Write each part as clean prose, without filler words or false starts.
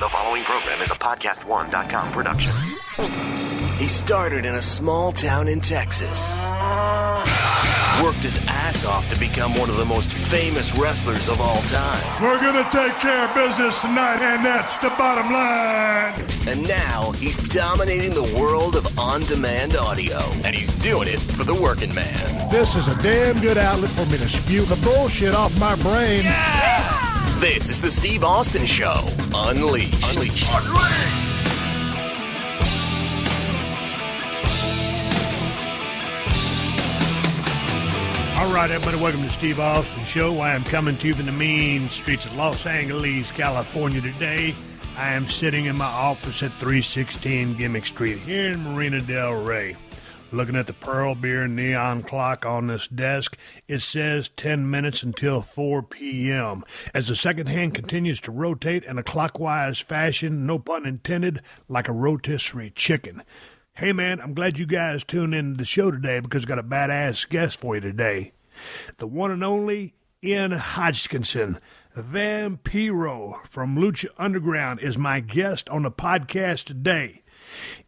The following program is a PodcastOne.com production. He started in a small town in Texas. Worked his ass off to become one of the most famous wrestlers of all time. We're gonna take care of business tonight, and that's the bottom line. And now he's dominating the world of on-demand audio. And he's doing it for the working man. This is a damn good outlet for me to spew the bullshit off my brain. Yeah! This is the Steve Austin Show. Unleashed. All right, everybody, welcome to Steve Austin Show. I am coming to you from the mean streets of Los Angeles, California today. I am sitting in my office at 316 Gimmick Street here in Marina del Rey. Looking at the Pearl Beer neon clock on this desk, it says 10 minutes until 4 p.m. As the second hand continues to rotate in a clockwise fashion, no pun intended, like a rotisserie chicken. Hey, man, I'm glad you guys tuned in to the show today because I've got a badass guest for you today. The one and only Ian Hodgkinson, Vampiro from Lucha Underground, is my guest on the podcast today.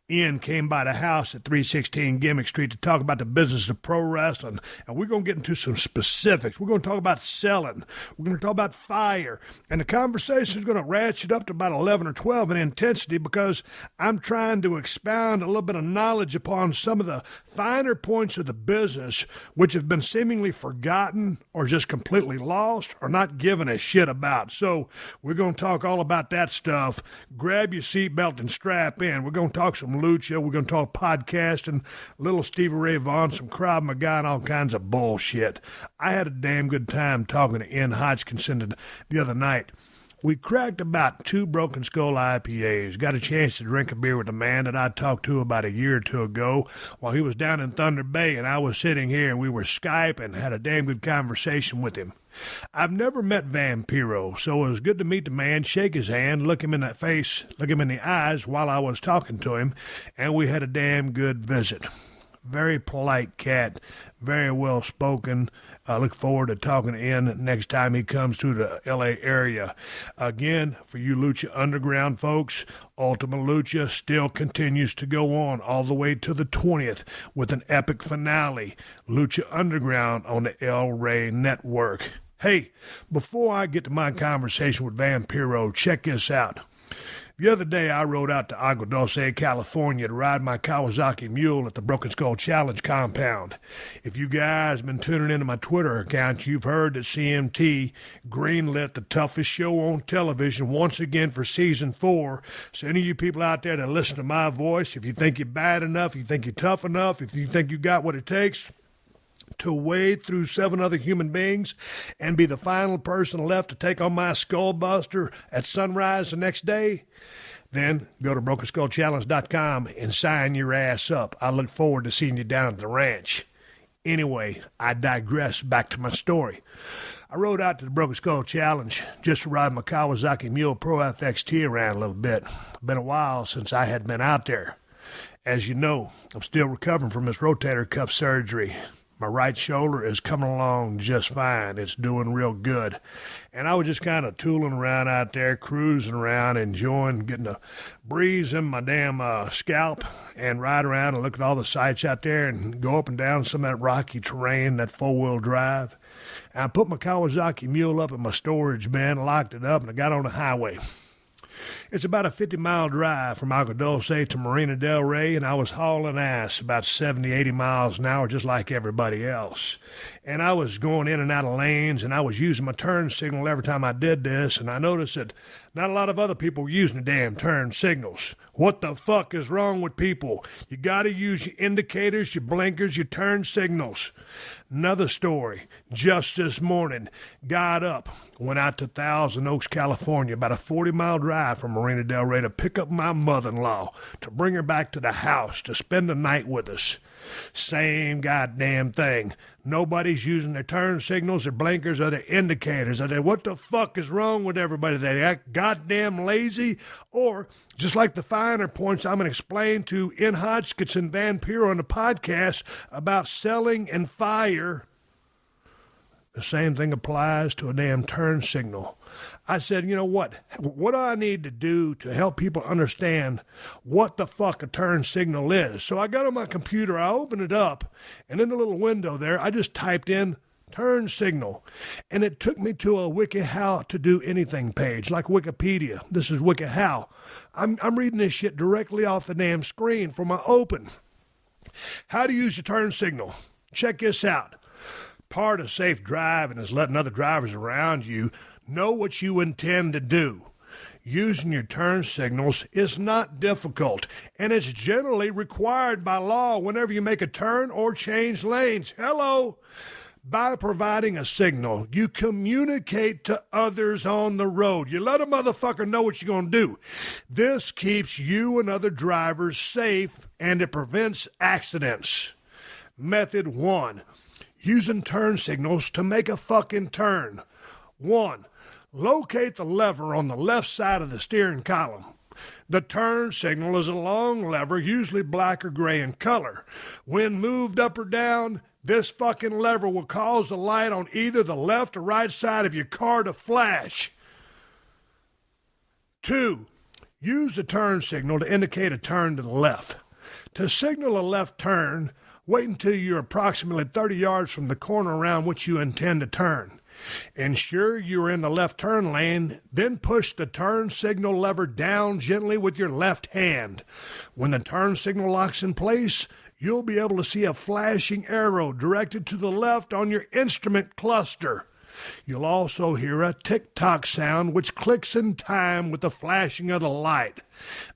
Ian came by the house at 316 Gimmick Street to talk about the business of pro wrestling, and we're going to get into some specifics. We're going to talk about selling. We're going to talk about fire, and the conversation is going to ratchet up to about 11 or 12 in intensity because I'm trying to expound a little bit of knowledge upon some of the finer points of the business which have been seemingly forgotten or just completely lost or not given a shit about. So we're going to talk all about that stuff. Grab your seatbelt and strap in. We're going to talk some lucha, we're going to talk podcast and little Stevie Ray Vaughan, some Krav Maga, and all kinds of bullshit. I had a damn good time talking to Ian Hodgkinson the other night. We cracked about 2 Broken Skull IPAs, got a chance to drink a beer with a man that I talked to about a year or two ago while he was down in Thunder Bay, and I was sitting here and we were Skyping, had a damn good conversation with him. I've never met Vampiro, so it was good to meet the man, shake his hand, look him in the face, look him in the eyes while I was talking to him, and we had a damn good visit. Very polite cat, very well spoken. I look forward to talking to Ian next time he comes to the L.A. area. Again, for you Lucha Underground folks, Ultima Lucha still continues to go on all the way to the 20th with an epic finale, Lucha Underground on the El Rey Network. Hey, before I get to my conversation with Vampiro, check this out. The other day, I rode out to Agua Dulce, California to ride my Kawasaki mule at the Broken Skull Challenge compound. If you guys have been tuning into my Twitter account, you've heard that CMT greenlit the toughest show on television once again for Season 4. So any of you people out there that listen to my voice, if you think you're bad enough, you think you're tough enough, if you think you got what it takes to wade through 7 other human beings and be the final person left to take on my skullbuster at sunrise the next day, then go to BrokenSkullChallenge.com and sign your ass up. I look forward to seeing you down at the ranch. Anyway, I digress. Back to my story. I rode out to the Broken Skull Challenge just to ride my Kawasaki Mule Pro FXT around a little bit. Been a while since I had been out there. As you know, I'm still recovering from this rotator cuff surgery. My right shoulder is coming along just fine. It's doing real good. And I was just kind of tooling around out there, cruising around, enjoying getting a breeze in my damn scalp and ride around and look at all the sights out there and go up and down some of that rocky terrain, that 4-wheel drive. And I put my Kawasaki mule up in my storage bin, locked it up, and I got on the highway. It's about a 50-mile drive from Agua Dulce to Marina del Rey, and I was hauling ass about 70, 80 miles an hour just like everybody else. And I was going in and out of lanes, and I was using my turn signal every time I did this, and I noticed that not a lot of other people were using the damn turn signals. What the fuck is wrong with people? You gotta use your indicators, your blinkers, your turn signals. Another story. Just this morning, got up, went out to Thousand Oaks, California, about a 40-mile drive from Marina del Rey to pick up my mother-in-law, to bring her back to the house, to spend the night with us. Same goddamn thing. Nobody's using their turn signals, their blinkers, or their indicators. I said, what the fuck is wrong with everybody? They act goddamn lazy? Or, just like the finer points I'm going to explain to Ian Hodgkinson Vampiro on the podcast about selling and fire, the same thing applies to a damn turn signal. I said, you know what? What do I need to do to help people understand what the fuck a turn signal is? So I got on my computer, I opened it up, and in the little window there, I just typed in turn signal. And it took me to a Wiki How to Do Anything page, like Wikipedia. This is Wiki How. I'm reading this shit directly off the damn screen from my open. How to use your turn signal. Check this out. Part of safe driving is letting other drivers around you know what you intend to do. Using your turn signals is not difficult, and it's generally required by law whenever you make a turn or change lanes. Hello! By providing a signal, you communicate to others on the road. You let a motherfucker know what you're going to do. This keeps you and other drivers safe, and it prevents accidents. Method 1. Using turn signals to make a fucking turn. 1. Locate the lever on the left side of the steering column. The turn signal is a long lever, usually black or gray in color. When moved up or down, this fucking lever will cause the light on either the left or right side of your car to flash. 2. Use the turn signal to indicate a turn to the left. To signal a left turn, wait until you're approximately 30 yards from the corner around which you intend to turn. Ensure you're in the left turn lane, then push the turn signal lever down gently with your left hand. When the turn signal locks in place, you'll be able to see a flashing arrow directed to the left on your instrument cluster. You'll also hear a tick-tock sound which clicks in time with the flashing of the light.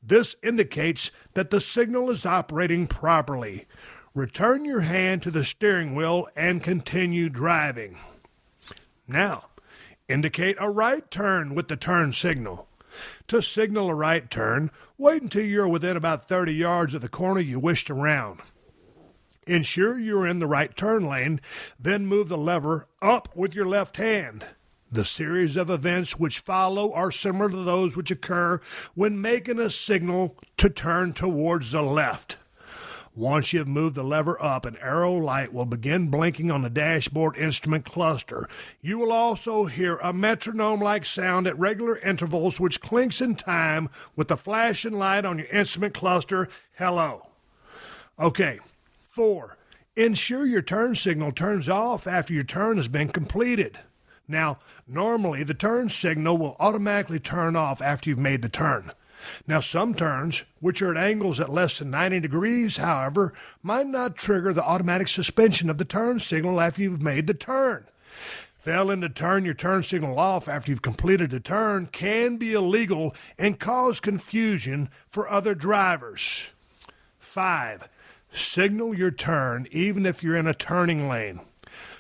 This indicates that the signal is operating properly. Return your hand to the steering wheel and continue driving. Now, indicate a right turn with the turn signal. To signal a right turn, wait until you're within about 30 yards of the corner you wish to round. Ensure you're in the right turn lane, then move the lever up with your left hand. The series of events which follow are similar to those which occur when making a signal to turn towards the left. Once you have moved the lever up, an arrow light will begin blinking on the dashboard instrument cluster. You will also hear a metronome-like sound at regular intervals which clinks in time with the flashing light on your instrument cluster. Hello. Okay. 4. Ensure your turn signal turns off after your turn has been completed. Now, normally the turn signal will automatically turn off after you've made the turn. Now, some turns, which are at angles at less than 90 degrees, however, might not trigger the automatic suspension of the turn signal after you've made the turn. Failing to turn your turn signal off after you've completed the turn can be illegal and cause confusion for other drivers. 5. Signal your turn even if you're in a turning lane.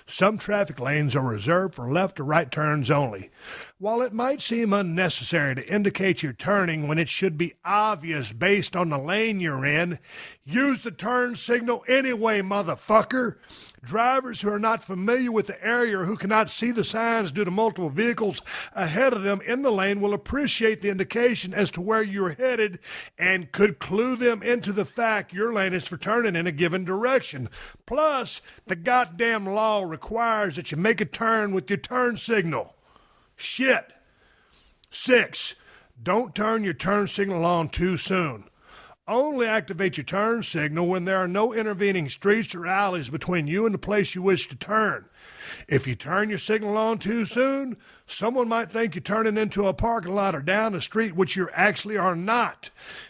Some traffic lanes are reserved for left or right turns only. While it might seem unnecessary to indicate you're turning when it should be obvious based on the lane you're in, use the turn signal anyway, motherfucker. Drivers who are not familiar with the area or who cannot see the signs due to multiple vehicles ahead of them in the lane will appreciate the indication as to where you're headed and could clue them into the fact your lane is for turning in a given direction. Plus, the goddamn law requires that you make a turn with your turn signal. Shit. 6. Don't turn your turn signal on too soon. Only activate your turn signal when there are no intervening streets or alleys between you and the place you wish to turn. If you turn your signal on too soon, someone might think you're turning into a parking lot or down the street, which you actually are not.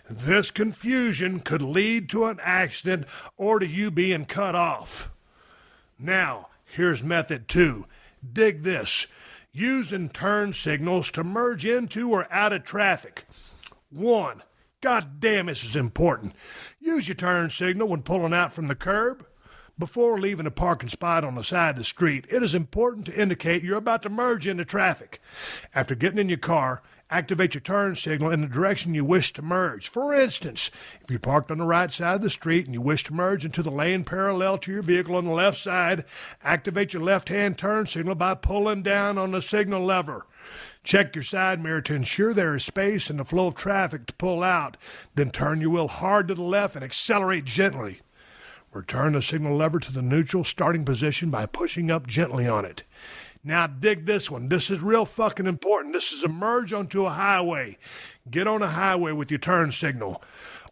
This confusion could lead to an accident or to you being cut off. Now, here's method 2. Dig this. Using turn signals to merge into or out of traffic. 1. God damn, this is important. Use your turn signal when pulling out from the curb. Before leaving a parking spot on the side of the street, it is important to indicate you're about to merge into traffic. After getting in your car, activate your turn signal in the direction you wish to merge. For instance, if you're parked on the right side of the street and you wish to merge into the lane parallel to your vehicle on the left side, activate your left-hand turn signal by pulling down on the signal lever. Check your side mirror to ensure there is space in the flow of traffic to pull out. Then turn your wheel hard to the left and accelerate gently. Return the signal lever to the neutral starting position by pushing up gently on it. Now dig this one. This is real fucking important. This is a merge onto a highway. Get on a highway with your turn signal.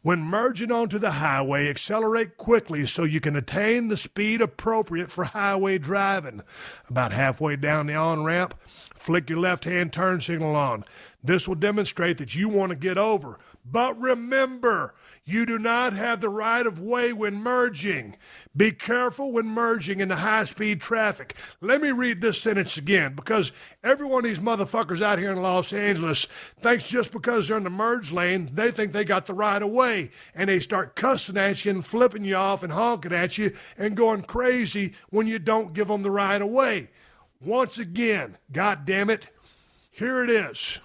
When merging onto the highway, accelerate quickly so you can attain the speed appropriate for highway driving. About halfway down the on-ramp, flick your left-hand turn signal on. This will demonstrate that you want to get over. But remember, you do not have the right of way when merging. Be careful when merging into high-speed traffic. Let me read this sentence again, because every one of these motherfuckers out here in Los Angeles thinks just because they're in the merge lane, they think they got the right of way, and they start cussing at you and flipping you off and honking at you and going crazy when you don't give them the right of way. Once again, God damn it, here it is.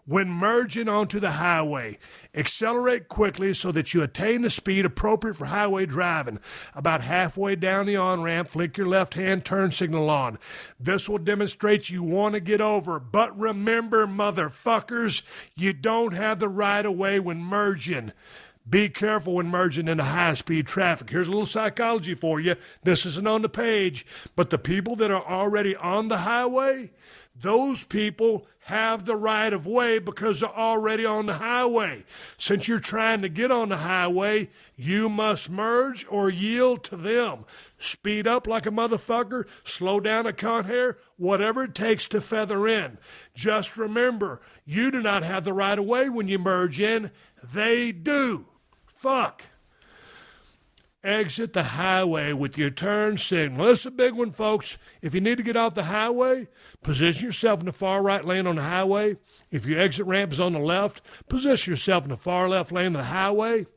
When merging onto the highway, accelerate quickly so that you attain the speed appropriate for highway driving. About halfway down the on-ramp, flick your left-hand turn signal on. This will demonstrate you want to get over. But remember, motherfuckers, you don't have the right of way when merging. Be careful when merging into high-speed traffic. Here's a little psychology for you. This isn't on the page, but the people that are already on the highway, those people have the right of way because they're already on the highway. Since you're trying to get on the highway, you must merge or yield to them. Speed up like a motherfucker, slow down a con hair, whatever it takes to feather in. Just remember, you do not have the right of way when you merge in. They do. Fuck. Exit the highway with your turn signal. This is a big one, folks. If you need to get off the highway, position yourself in the far right lane on the highway. If your exit ramp is on the left, position yourself in the far left lane of the highway.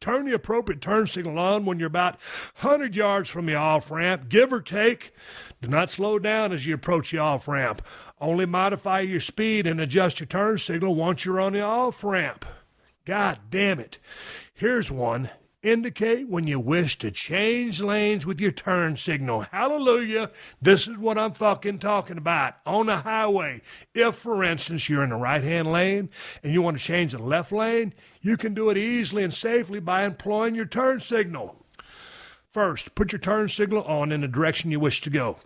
Turn the appropriate turn signal on when you're about 100 yards from the off-ramp, give or take. Do not slow down as you approach the off-ramp. Only modify your speed and adjust your turn signal once you're on the off-ramp. God damn it. Here's one. Indicate when you wish to change lanes with your turn signal. Hallelujah. This is what I'm fucking talking about. On the highway, if, for instance, you're in the right-hand lane and you want to change the left lane, you can do it easily and safely by employing your turn signal. First, put your turn signal on in the direction you wish to go.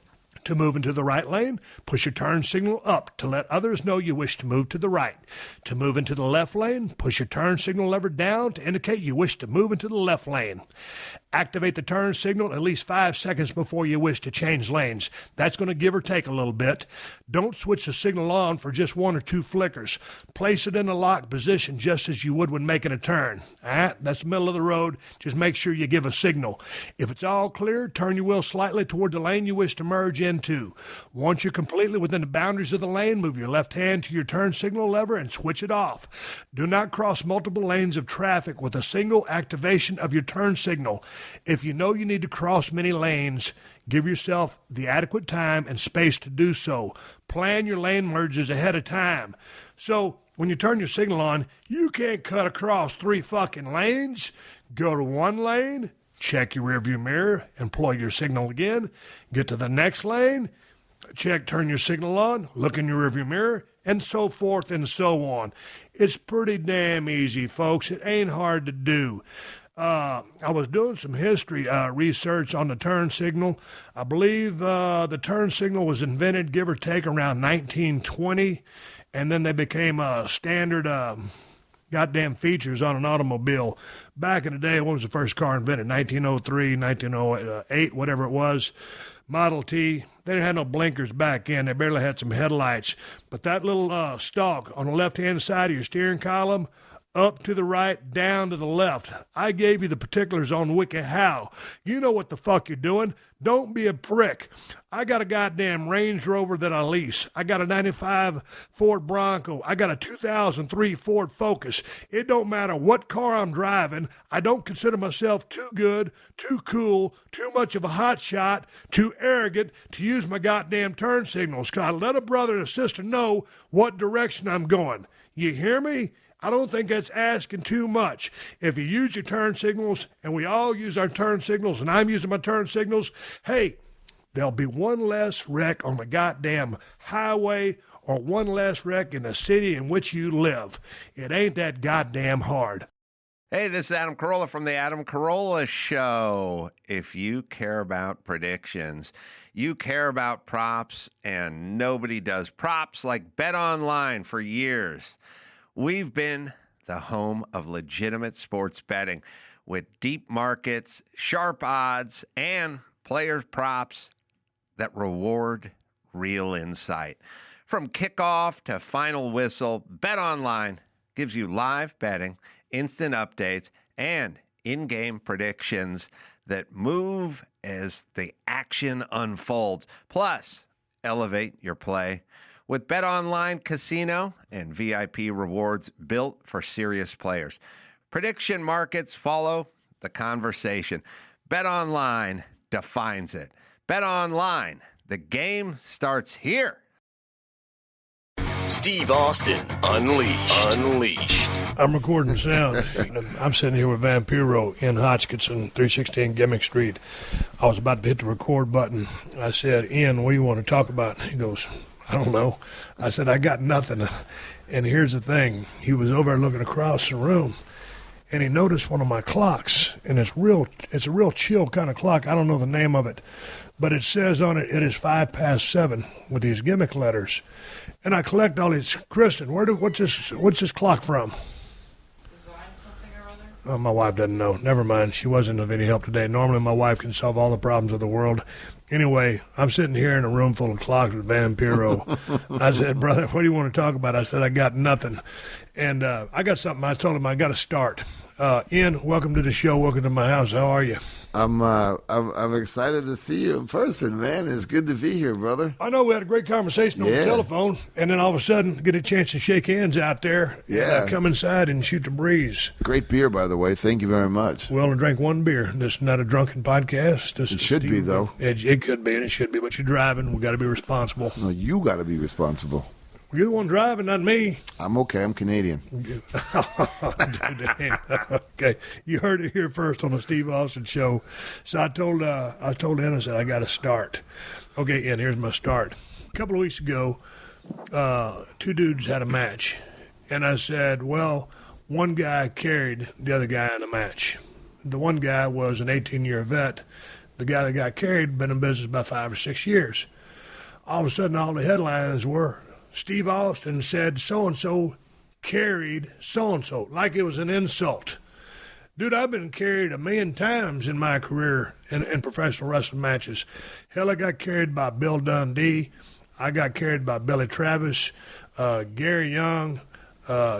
To move into the right lane, push your turn signal up to let others know you wish to move to the right. To move into the left lane, push your turn signal lever down to indicate you wish to move into the left lane. Activate the turn signal at least 5 seconds before you wish to change lanes. That's going to give or take a little bit. Don't switch the signal on for just 1 or 2 flickers. Place it in a locked position just as you would when making a turn. That's the middle of the road. Just make sure you give a signal. If it's all clear, turn your wheel slightly toward the lane you wish to merge into. Once you're completely within the boundaries of the lane, move your left hand to your turn signal lever and switch it off. Do not cross multiple lanes of traffic with a single activation of your turn signal. If you know you need to cross many lanes, give yourself the adequate time and space to do so. Plan your lane merges ahead of time. So when you turn your signal on, you can't cut across 3 fucking lanes. Go to 1 lane, check your rearview mirror, employ your signal again, get to the next lane, turn your signal on, look in your rearview mirror, and so forth and so on. It's pretty damn easy, folks. It ain't hard to do. I was doing some history research on the turn signal. I believe the turn signal was invented, give or take, around 1920, and then they became a standard goddamn features on an automobile. Back in the day, when was the first car invented? 1903, 1908, whatever it was. Model T. They didn't have no blinkers back then. They barely had some headlights. But that little stalk on the left-hand side of your steering column, up to the right, down to the left. I gave you the particulars on WikiHow. You know what the fuck you're doing. Don't be a prick. I got a goddamn Range Rover that I lease. I got a 95 Ford Bronco. I got a 2003 Ford Focus. It don't matter what car I'm driving. I don't consider myself too good, too cool, too much of a hot shot, too arrogant to use my goddamn turn signals. 'Cause I let a brother and a sister know what direction I'm going. You hear me? I don't think that's asking too much. If you use your turn signals, and we all use our turn signals, and I'm using my turn signals, hey, there'll be 1 less wreck on the goddamn highway or 1 less wreck in the city in which you live. It ain't that goddamn hard. Hey, this is Adam Carolla from the Adam Carolla Show. If you care about predictions, you care about props, and nobody does props like BetOnline for years. We've been the home of legitimate sports betting with deep markets, sharp odds, and player props that reward real insight. From kickoff to final whistle, BetOnline gives you live betting, instant updates, and in-game predictions that move as the action unfolds. Plus, elevate your play with BetOnline Casino and VIP rewards built for serious players. Prediction markets follow the conversation. BetOnline defines it. BetOnline, the game starts here. Steve Austin, Unleashed. I'm recording sound. I'm sitting here with Vampiro in Hodgkinson, 316 Gimmick Street. I was about to hit the record button. I said, Ian, what do you want to talk about? He goes, I don't know. I said, I got nothing. And here's the thing. He was over there looking across the room, and he noticed one of my clocks, and it's a real chill kind of clock. I don't know the name of it, but it says on it, it is 7:05 with these gimmick letters. And I collect all these. Kristen, what's this clock from? Design something or other? Oh, my wife doesn't know. Never mind. She wasn't of any help today. Normally my wife can solve all the problems of the world. Anyway, I'm sitting here in a room full of clocks with Vampiro. I said, brother, what do you want to talk about? I said, I got nothing. And I got something. I told him I got to start. Ian, welcome to the show. Welcome to my house. How are you? I'm excited to see you in person, man. It's good to be here, brother. I know we had a great conversation on the telephone, and then all of a sudden get a chance to shake hands out there and come inside and shoot the breeze. Great beer, by the way. Thank you very much. We only drank one beer. This is not a drunken podcast. It should be, though. It could be, and it should be, but you're driving. We got to be responsible. No, you got to be responsible. You're the one driving, not me. I'm okay. I'm Canadian. Okay, you heard it here first on the Steve Austin Show. So I told him, I said, I got to start. Okay, and here's my start. A couple of weeks ago, two dudes had a match, and I said, well, one guy carried the other guy in the match. The one guy was an 18-year vet. The guy that got carried had been in business about 5 or 6 years. All of a sudden, all the headlines were, Steve Austin said so-and-so carried so-and-so, like it was an insult. Dude, I've been carried 1,000,000 times in my career in professional wrestling matches. Hell, I got carried by Bill Dundee. I got carried by Billy Travis, Gary Young,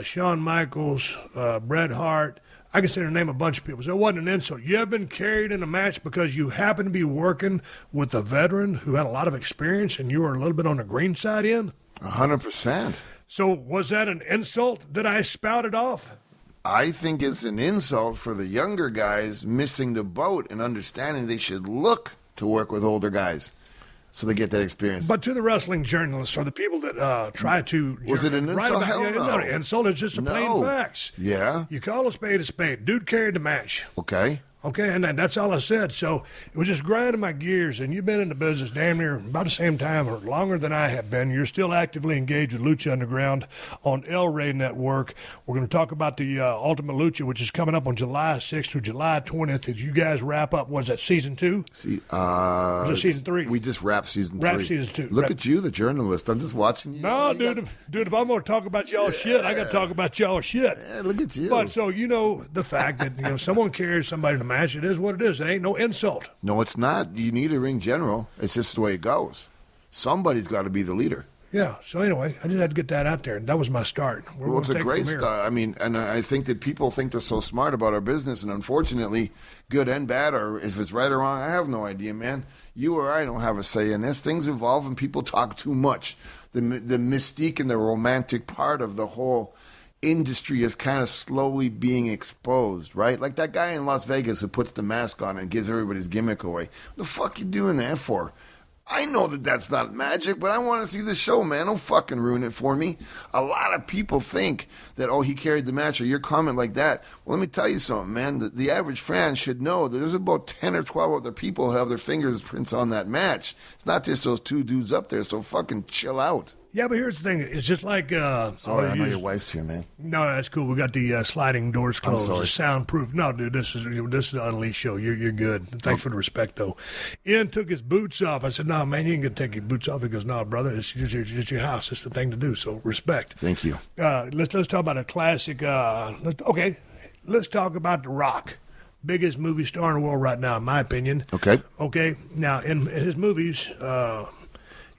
Shawn Michaels, Bret Hart. I can say to name a bunch of people. So it wasn't an insult. You have been carried in a match because you happen to be working with a veteran who had a lot of experience and you were a little bit on the green side in? 100%. So was that an insult that I spouted off? I think it's an insult for the younger guys missing the boat and understanding they should look to work with older guys so they get that experience. But to the wrestling journalists or the people that try to... Was it an insult? Hell no. No, insult is just a plain facts. Yeah. You call a spade a spade. Dude carried the match. Okay. Okay, and that's all I said. So it was just grinding my gears, and you've been in the business damn near about the same time or longer than I have been. You're still actively engaged with Lucha Underground on El Rey Network. We're going to talk about the Ultimate Lucha, which is coming up on July 6th through July 20th. As you guys wrap up, was that season 2? Was it season 3? We just wrapped season 3. Season 2. Look at you, the journalist. I'm just watching you. No, dude, if I'm going to talk about y'all shit, I got to talk about y'all shit. Yeah, look at you. But so you know the fact that someone carries somebody in a match, it is what it is. It ain't no insult. No, it's not. You need a ring general. It's just the way it goes. Somebody's got to be the leader. Yeah. So anyway, I just had to get that out there. That was my start. Well, it's a great start. I mean, and I think that people think they're so smart about our business, and unfortunately, good and bad, or if it's right or wrong, I have no idea, man. You or I don't have a say in this. Things evolve, and people talk too much. The mystique and the romantic part of the whole industry is kind of slowly being exposed, right? Like that guy in Las Vegas who puts the mask on and gives everybody's gimmick away. What the fuck you doing that for? I know that that's not magic, but I want to see the show, man. Don't fucking ruin it for me. A lot of people think that, oh, he carried the match, or your comment like that. Well, let me tell you something, man. The average fan should know that there's about 10 or 12 other people who have their fingerprints on that match. It's not just those two dudes up there, so fucking chill out. Yeah, but here's the thing. It's just like... Sorry, I know your wife's here, man. No, that's cool. We got the sliding doors closed. sorry. It's soundproof. No, dude, this is an Unleashed show. You're good. Thanks for the respect, though. Ian took his boots off. I said, no, man, you ain't going to take your boots off. He goes, no, brother, it's your house. It's the thing to do, so respect. Thank you. Let's talk about a classic. Let's talk about The Rock. Biggest movie star in the world right now, in my opinion. Okay. Now, in his movies...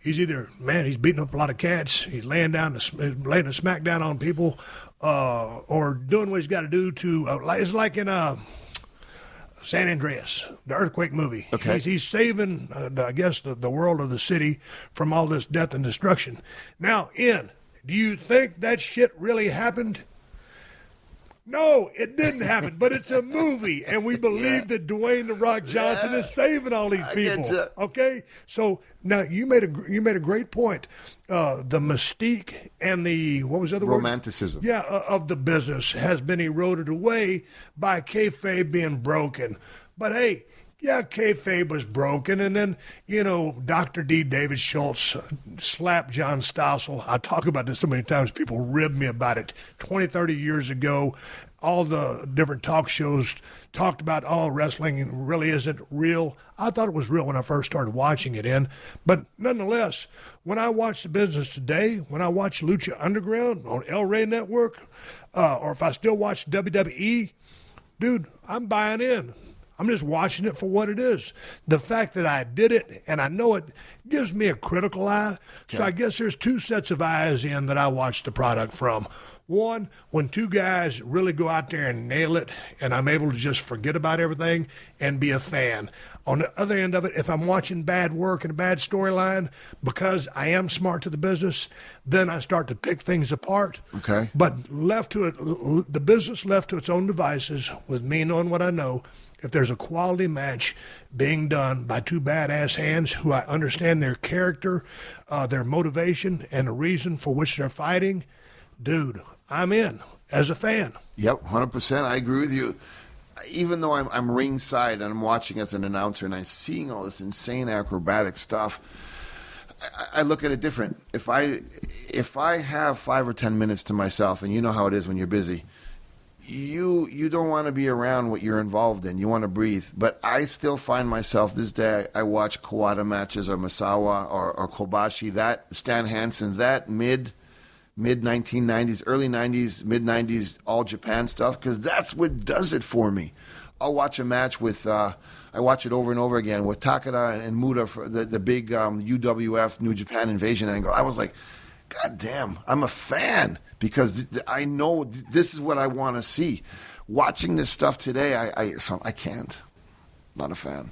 he's either, he's beating up a lot of cats, he's laying a smack down on people, or doing what he's got to do to, it's like in San Andreas, the earthquake movie. Okay. He's saving, I guess, the world of the city from all this death and destruction. Now, Ian, do you think that shit really happened? No, it didn't happen, but it's a movie, and we believe that Dwayne "The Rock" Johnson is saving all these people. Okay, so now you made a great point. The mystique and the what was the other romanticism? Word? Yeah, of the business has been eroded away by kayfabe being broken. But hey. Yeah, kayfabe was broken, and then, Dr. D. David Schultz slapped John Stossel. I talk about this so many times, people rib me about it. 20, 30 years ago, all the different talk shows talked about, wrestling really isn't real. I thought it was real when I first started watching it but nonetheless, when I watch the business today, when I watch Lucha Underground on El Rey Network, or if I still watch WWE, dude, I'm buying in. I'm just watching it for what it is. The fact that I did it and I know it gives me a critical eye. Okay. So I guess there's two sets of eyes in that I watch the product from. One, when two guys really go out there and nail it and I'm able to just forget about everything and be a fan. On the other end of it, if I'm watching bad work and a bad storyline, because I am smart to the business, then I start to pick things apart. Okay. But the business left to its own devices, with me knowing what I know, if there's a quality match being done by two badass hands who I understand their character, their motivation, and the reason for which they're fighting, dude, I'm in as a fan. Yep, 100%. I agree with you. Even though I'm ringside and I'm watching as an announcer and I'm seeing all this insane acrobatic stuff, I look at it different. If I have 5 or 10 minutes to myself, and you know how it is when you're busy, you don't want to be around what you're involved in. You want to breathe. But I still find myself this day, I watch Kawada matches or Misawa or Kobashi, that Stan Hansen, that mid-1990s, early 90s, mid-90s, all Japan stuff, because that's what does it for me. I'll watch a match with, I watch it over and over again with Takada and Muda for the big UWF New Japan Invasion angle. I was like, God damn, I'm a fan because I know this is what I want to see. Watching this stuff today, I can't. Not a fan.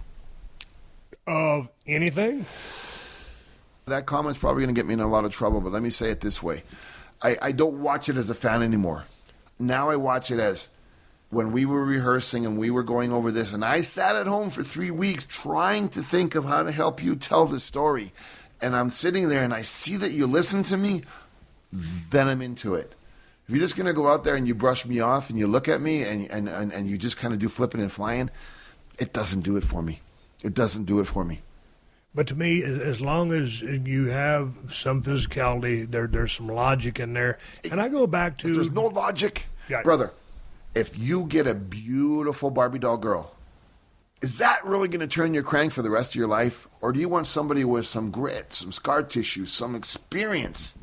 Of anything? That comment's probably going to get me in a lot of trouble, but let me say it this way. I don't watch it as a fan anymore. Now I watch it as when we were rehearsing and we were going over this, and I sat at home for 3 weeks trying to think of how to help you tell the story. And I'm sitting there and I see that you listen to me, then I'm into it. If you're just going to go out there and you brush me off and you look at me and you just kind of do flipping and flying, it doesn't do it for me. It doesn't do it for me. But to me, as long as you have some physicality, there's some logic in there. And I go back to... If there's no logic, brother, if you get a beautiful Barbie doll girl, is that really going to turn your crank for the rest of your life? Or do you want somebody with some grit, some scar tissue, some experience?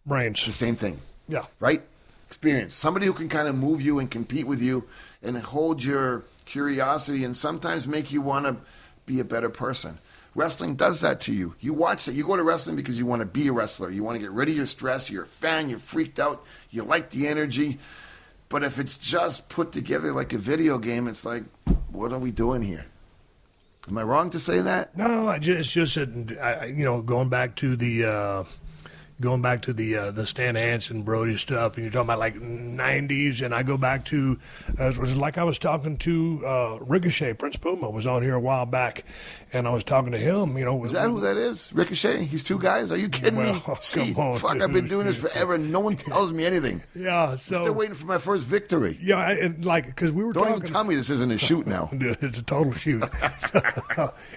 Brains. It's the same thing. Yeah. Right? Experience. Somebody who can kind of move you and compete with you and hold your curiosity and sometimes make you want to be a better person. Wrestling does that to you. You watch it. You go to wrestling because you want to be a wrestler. You want to get rid of your stress. You're a fan. You're freaked out. You like the energy. But if it's just put together like a video game, it's like, what are we doing here? Am I wrong to say that? No, it's just that, going back to the Stan Hansen, Brody stuff, and you're talking about like 90s, and I go back to, it was like I was talking to Ricochet. Prince Puma was on here a while back, and I was talking to him. Is that who that is? Ricochet? He's two guys? Are you kidding me? See, come on, fuck, dude. I've been doing this forever, and no one tells me anything. Yeah, so... I'm still waiting for my first victory. Yeah, because we were Don't talking... even tell me this isn't a shoot now. Dude, it's a total shoot.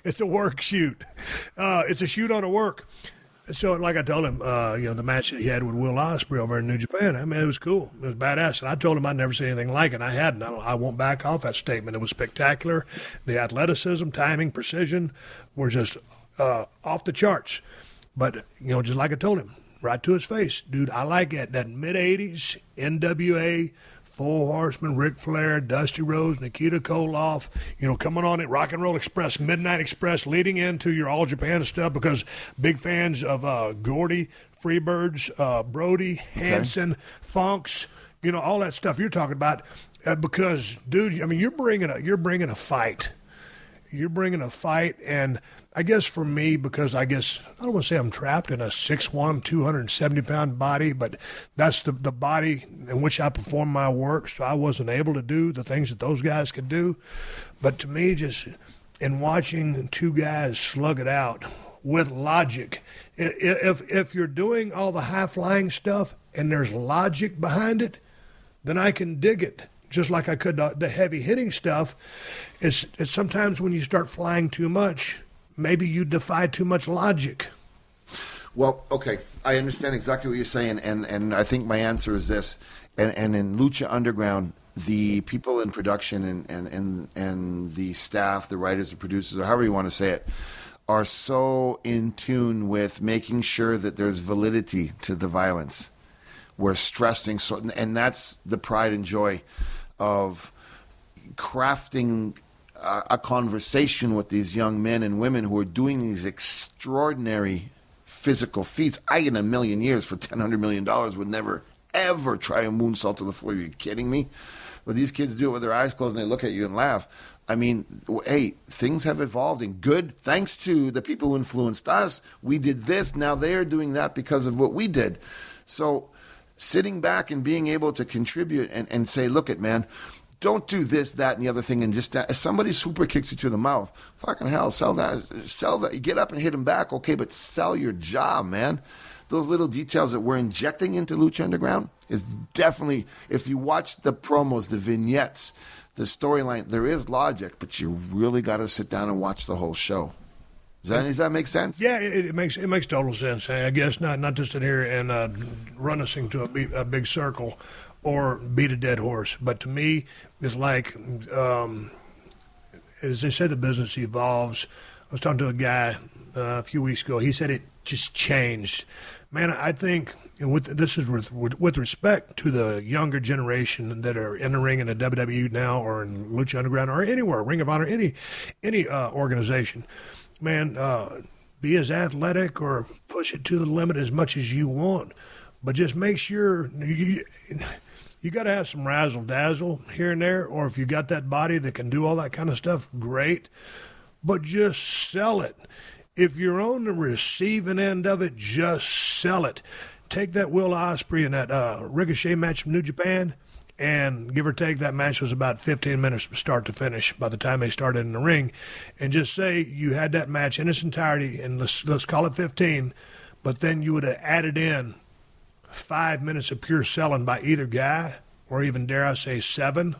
It's a work shoot. It's a shoot on a work. So, like I told him, the match that he had with Will Ospreay over in New Japan, I mean, it was cool. It was badass. And I told him I'd never seen anything like it. I hadn't. I won't back off that statement. It was spectacular. The athleticism, timing, precision were just off the charts. But, just like I told him, right to his face, dude, I like it. That mid-'80s NWA, Four Horsemen, Ric Flair, Dusty Rhodes, Nikita Koloff, coming on it, Rock and Roll Express, Midnight Express, leading into your All Japan stuff because big fans of Gordy, Freebirds, Brody, Hanson, Funks, all that stuff you're talking about. Because, dude, I mean, you're bringing a fight. You're bringing a fight, and I guess for me, because I don't want to say I'm trapped in a 6'1", 270-pound body, but that's the body in which I perform my work, so I wasn't able to do the things that those guys could do. But to me, just in watching two guys slug it out with logic, if you're doing all the high-flying stuff and there's logic behind it, then I can dig it. Just like I could the heavy hitting stuff, it's sometimes when you start flying too much, maybe you defy too much logic. Well, okay, I understand exactly what you're saying, and I think my answer is this. And in Lucha Underground, the people in production and the staff, the writers, the producers, or however you want to say it, are so in tune with making sure that there's validity to the violence. We're stressing, and that's the pride and joy of crafting a conversation with these young men and women who are doing these extraordinary physical feats. I, in a million years, for $100 million, would never, ever try a moonsault to the floor. Are you kidding me? But these kids do it with their eyes closed, and they look at you and laugh. I mean, hey, things have evolved in good, thanks to the people who influenced us. We did this, now they're doing that because of what we did. So sitting back and being able to contribute and say, look it, man, don't do this, that, and the other thing, and just if somebody super kicks you to the mouth, fucking hell, sell that. You get up and hit them back, okay, but sell your job, man. Those little details that we're injecting into Lucha Underground is definitely, if you watch the promos, the vignettes, the storyline, there is logic, but you really got to sit down and watch the whole show. Does that make sense? Yeah, it makes total sense. I guess not to sit here and run us into a big circle or beat a dead horse. But to me, it's like, as they say, the business evolves. I was talking to a guy a few weeks ago. He said it just changed. Man, I think, and this is with respect to the younger generation that are in the ring in the WWE now or in Lucha Underground or anywhere, Ring of Honor, any organization. Man, be as athletic or push it to the limit as much as you want, but just make sure you got to have some razzle dazzle here and there, or if you got that body that can do all that kind of stuff, great, but just sell it. If you're on the receiving end of it, just sell it. Take that Will Ospreay and that Ricochet match from New Japan, and give or take, that match was about 15 minutes from start to finish by the time they started in the ring. And just say you had that match in its entirety, and let's call it 15, but then you would have added in 5 minutes of pure selling by either guy, or even, dare I say, 7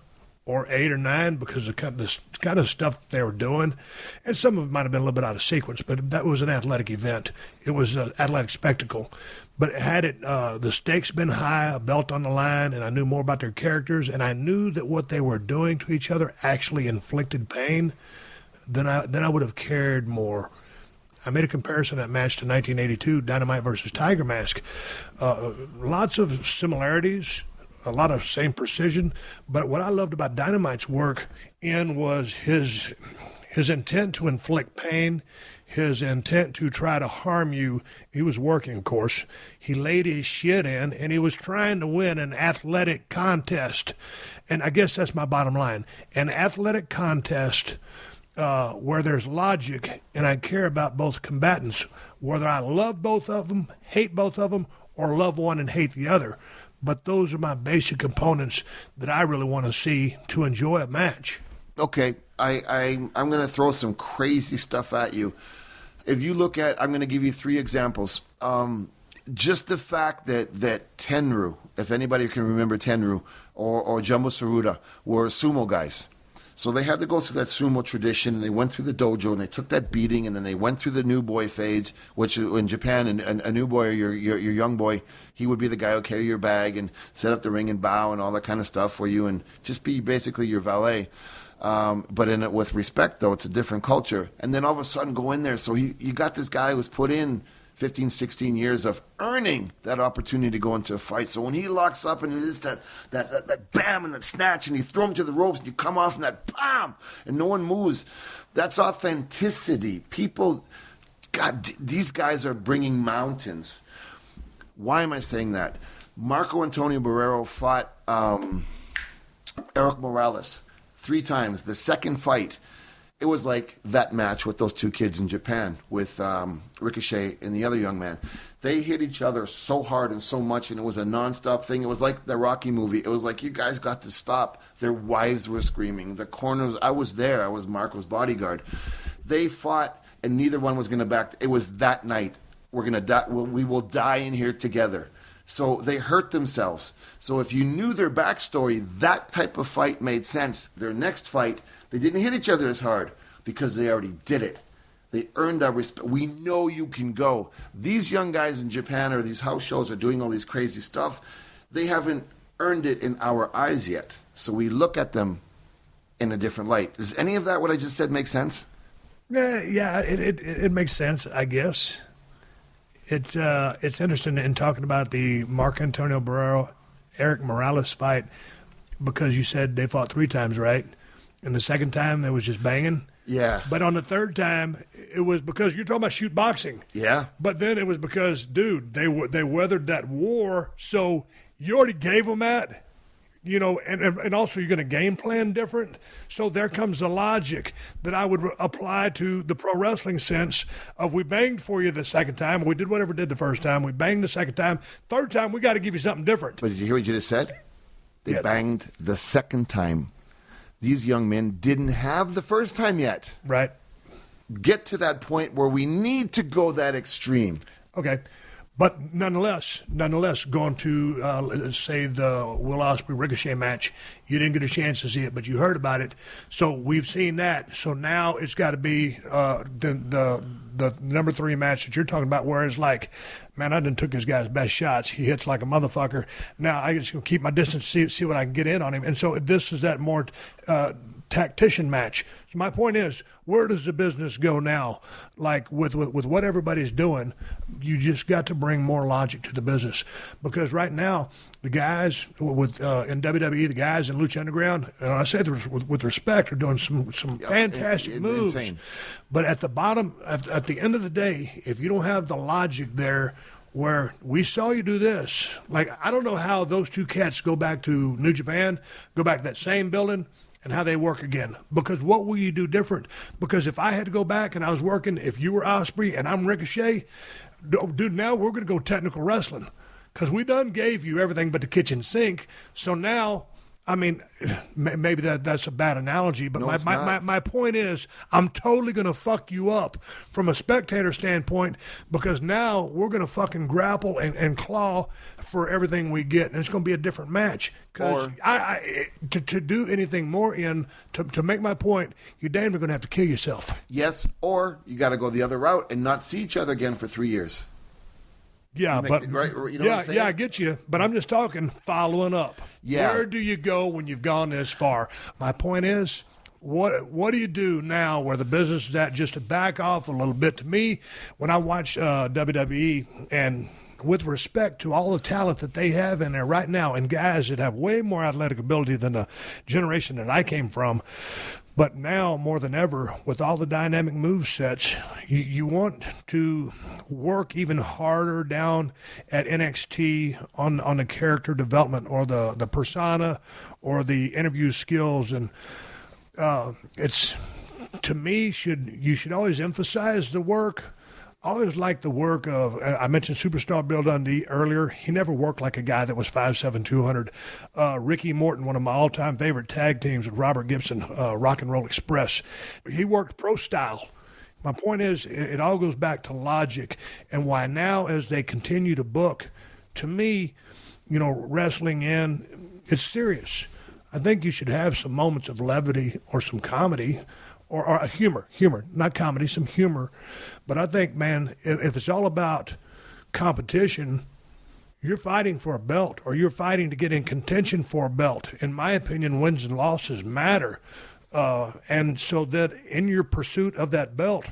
or 8 or 9, because of the kind of stuff that they were doing. And some of it might have been a little bit out of sequence, but that was an athletic event. It was an athletic spectacle. But had the stakes been high, a belt on the line, and I knew more about their characters, and I knew that what they were doing to each other actually inflicted pain, then I would have cared more. I made a comparison of that match to 1982, Dynamite versus Tiger Mask. Lots of similarities, a lot of same precision, but what I loved about Dynamite's work was his intent to inflict pain, his intent to try to harm you. He was working, of course. He laid his shit in, and he was trying to win an athletic contest. And I guess that's my bottom line. An athletic contest where there's logic, and I care about both combatants, whether I love both of them, hate both of them, or love one and hate the other. But those are my basic components that I really want to see to enjoy a match. Okay, I'm going to throw some crazy stuff at you. If you look at, I'm going to give you 3 examples. Just the fact that Tenru, if anybody can remember Tenru, or Jumbo Tsuruta, were sumo guys. So they had to go through that sumo tradition, and they went through the dojo, and they took that beating, and then they went through the new boy phase, which in Japan, and a new boy, or your young boy, he would be the guy who carry your bag and set up the ring and bow and all that kind of stuff for you, and just be basically your valet. But in it with respect, though, it's a different culture. And then all of a sudden go in there. So you got this guy who's put in 15, 16 years of earning that opportunity to go into a fight. So when he locks up and it is that bam and that snatch, and you throw him to the ropes and you come off and that bam, and no one moves, that's authenticity. People, God, these guys are bringing mountains. Why am I saying that? Marco Antonio Barrero fought Eric Morales 3 times. The second fight, it was like that match with those 2 kids in Japan with Ricochet and the other young man. They hit each other so hard and so much, and it was a nonstop thing. It was like the Rocky movie. It was like, you guys got to stop. Their wives were screaming. The corners, I was there. I was Marco's bodyguard. They fought, and neither one was going to back. It was that night. We're going to die. We will die in here together. So they hurt themselves. So if you knew their backstory, that type of fight made sense. Their next fight, they didn't hit each other as hard because they already did it. They earned our respect. We know you can go. These young guys in Japan or these house shows are doing all these crazy stuff. They haven't earned it in our eyes yet. So we look at them in a different light. Does any of that, what I just said, make sense? Yeah, it makes sense, I guess. It's interesting in talking about the Marco Antonio Barrero, Eric Morales fight, because you said they fought 3 times, right? And the second time, they was just banging. Yeah. But on the third time, it was because you're talking about shoot boxing. Yeah. But then it was because, dude, they weathered that war, so you already gave them that. You know, and also you're going to game plan different. So there comes the logic that I would apply to the pro wrestling sense of we banged for you the second time. We did whatever we did the first time. We banged the second time. Third time, we got to give you something different. But did you hear what you just said? They banged the second time. These young men didn't have the first time yet. Right. Get to that point where we need to go that extreme. Okay. But nonetheless, going to, let's say, the Will Ospreay Ricochet match, you didn't get a chance to see it, but you heard about it. So we've seen that. So now it's got to be the number 3 match that you're talking about, where it's like, man, I done took this guy's best shots. He hits like a motherfucker. Now I just gonna keep my distance, see what I can get in on him. And so this is that more tactician match. So my point is, where does the business go now? Like with what everybody's doing, you just got to bring more logic to the business, because right now the guys with in WWE, the guys in Lucha Underground, and I say this with respect, are doing some fantastic moves. Insane. But at the bottom, at the end of the day, if you don't have the logic there, where we saw you do this, like I don't know how those 2 cats go back to New Japan, go back to that same building, and how they work again. Because what will you do different? Because if I had to go back and I was working, if you were Ospreay and I'm Ricochet, dude, now we're going to go technical wrestling. Because we done gave you everything but the kitchen sink. So now, I mean, maybe that's a bad analogy, but no, my point is, I'm totally going to fuck you up from a spectator standpoint, because now we're going to fucking grapple and claw for everything we get, and it's going to be a different match. Because to do anything more to make my point, you're damn near going to have to kill yourself. Yes, or you got to go the other route and not see each other again for 3 years. Yeah, but you know what I'm saying? I get you. But I'm just talking following up. Yeah. Where do you go when you've gone this far? My point is, what do you do now where the business is at? Just to back off a little bit. To me, when I watch WWE, and with respect to all the talent that they have in there right now, and guys that have way more athletic ability than the generation that I came from. But now, more than ever, with all the dynamic move sets, you want to work even harder down at NXT on the character development or the persona or the interview skills. And it's, to me, you should always emphasize the work. I always liked the work of, I mentioned Superstar Bill Dundee earlier. He never worked like a guy that was 5'7", 200. Ricky Morton, one of my all-time favorite tag teams with Robert Gibson, Rock and Roll Express. He worked pro style. My point is, it all goes back to logic, and why now as they continue to book, to me, wrestling it's serious. I think you should have some moments of levity or some comedy or humor, not comedy, some humor. But I think, man, if it's all about competition, you're fighting for a belt or you're fighting to get in contention for a belt. In my opinion, wins and losses matter. And so that in your pursuit of that belt,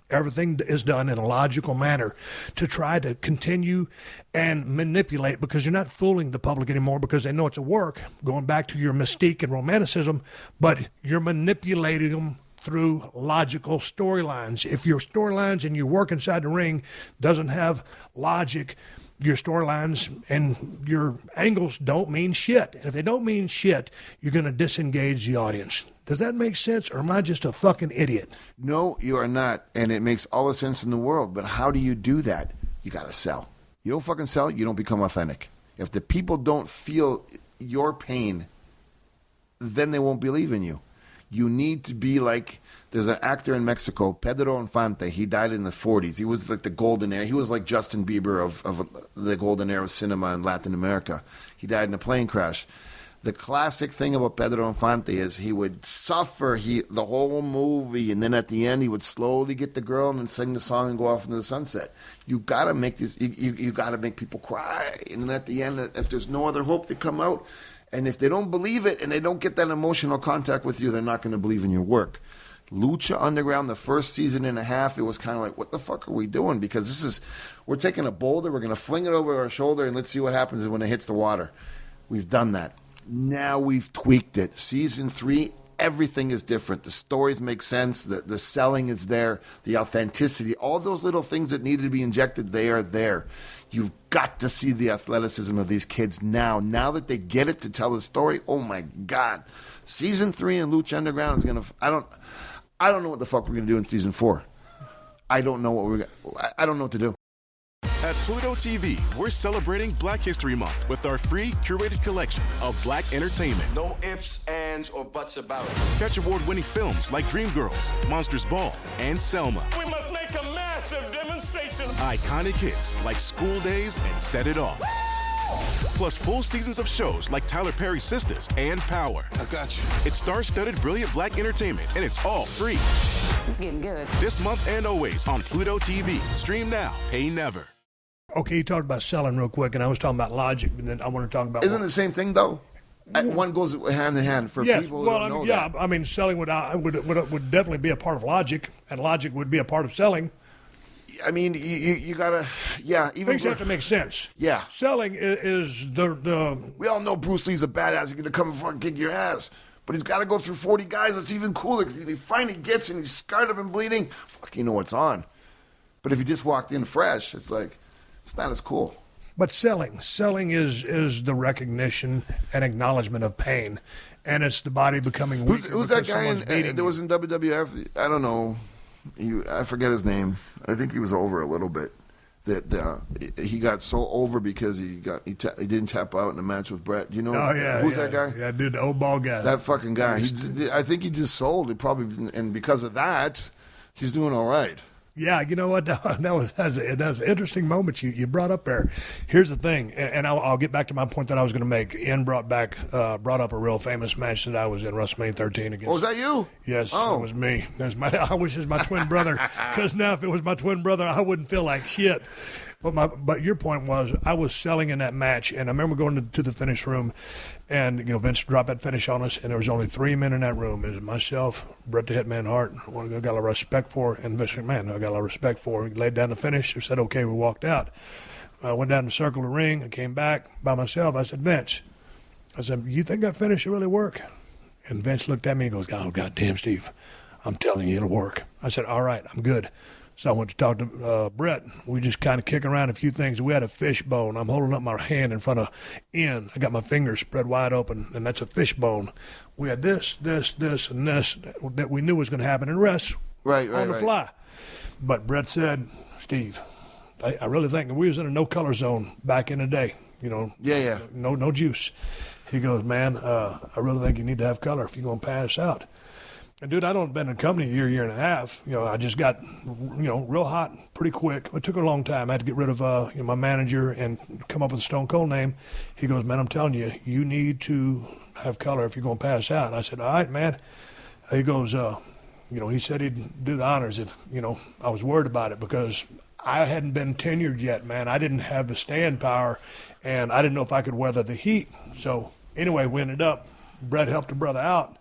everything is done in a logical manner to try to continue and manipulate, because you're not fooling the public anymore because they know it's a work, going back to your mystique and romanticism, but you're manipulating them through logical storylines. If your storylines and your work inside the ring doesn't have logic, your storylines and your angles don't mean shit. And if they don't mean shit, you're going to disengage the audience. Does that make sense, or am I just a fucking idiot? No, you are not, and it makes all the sense in the world. But how do you do that? You got to sell. You don't fucking sell, you don't become authentic. If the people don't feel your pain, then they won't believe in you. You need to be like, there's an actor in Mexico, Pedro Infante. He died in the 40s. He was like the golden era. He was like Justin Bieber of the golden era of cinema in Latin America. He died in a plane crash. The classic thing about Pedro Infante is he would suffer the whole movie, and then at the end he would slowly get the girl and then sing the song and go off into the sunset. You gotta make this. You gotta make people cry, and then at the end, if there's no other hope, they come out. And if they don't believe it and they don't get that emotional contact with you, they're not going to believe in your work. Lucha Underground, the first season and a half, it was kind of like, what the fuck are we doing? Because we're taking a boulder, we're going to fling it over our shoulder, and let's see what happens when it hits the water. We've done that. Now we've tweaked it. Season 3, everything is different. The stories make sense. The selling is there. The authenticity. All those little things that needed to be injected, they are there. You've got to see the athleticism of these kids now. Now that they get it to tell the story, oh my God. Season 3 in Lucha Underground is going to... I don't know what the fuck we're going to do in Season 4. I don't know what to do. At Pluto TV, we're celebrating Black History Month with our free curated collection of Black entertainment. No ifs, ands, or buts about it. Catch award-winning films like Dreamgirls, Monsters Ball, and Selma. We must make a massive demonstration. Iconic hits like School Days and Set It Off. Plus full seasons of shows like Tyler Perry's Sisters and Power. I got you. It's star-studded, brilliant Black entertainment, and it's all free. It's getting good. This month and always on Pluto TV. Stream now, pay never. Okay, you talked about selling real quick, and I was talking about logic, and then I want to talk about... Isn't it the same thing, though? One goes hand in hand for people who don't know that. I mean, selling would definitely be a part of logic, and logic would be a part of selling. I mean, you gotta, even things have to make sense. Yeah, selling is the. We all know Bruce Lee's a badass. He's gonna come and fucking kick your ass, but he's got to go through 40 guys. It's even cooler because he finally gets and he's scarred up and bleeding. Fuck, you know what's on. But if he just walked in fresh, it's like it's not as cool. But selling is the recognition and acknowledgement of pain, and it's the body becoming weaker. Who's that guy that was in WWF? I don't know. I forget his name. I think he was over a little bit. That he got so over because he didn't tap out in a match with Brett. You know? Oh yeah. Who's that guy? Yeah, dude, the old bald guy. That fucking guy. I think he just sold it probably, and because of that, he's doing all right. Yeah, you know what? That's an interesting moment you brought up there. Here's the thing, and I'll get back to my point that I was going to make. Ian brought up a real famous match that I was in, WrestleMania 13 against. Oh, was that you? Yes, It was me. I wish it was my twin brother, because now if it was my twin brother, I wouldn't feel like shit. But your point was, I was selling in that match, and I remember going to the finish room, and Vince dropped that finish on us, and there was only 3 men in that room. It was myself, Bret the Hitman Hart, who I got a lot of respect for, and Vince McMahon, who I got a lot of respect for. He laid down the finish. We said, okay, we walked out. I went down the circle of the ring. I came back by myself. I said, Vince, you think that finish will really work? And Vince looked at me and goes, oh, goddamn, Steve, I'm telling you, it'll work. I said, all right, I'm good. So I went to talk to Brett. We just kind of kicking around a few things. We had a fishbone. I'm holding up my hand in front of Ian. I got my fingers spread wide open, and that's a fishbone. We had this, and this that we knew was going to happen, and rest on the fly. But Brett said, Steve, I really think we was in a no-color zone back in the day. Yeah. No juice. He goes, man, I really think you need to have color if you're going to pass out. And, dude, I don't been in the company a year and a half. I just got, real hot pretty quick. It took a long time. I had to get rid of my manager and come up with a Stone Cold name. He goes, man, I'm telling you, you need to have color if you're going to pass out. And I said, all right, man. He goes, he said he'd do the honors if, I was worried about it because I hadn't been tenured yet, man. I didn't have the stand power, and I didn't know if I could weather the heat. So anyway, we ended up, Brett helped a brother out,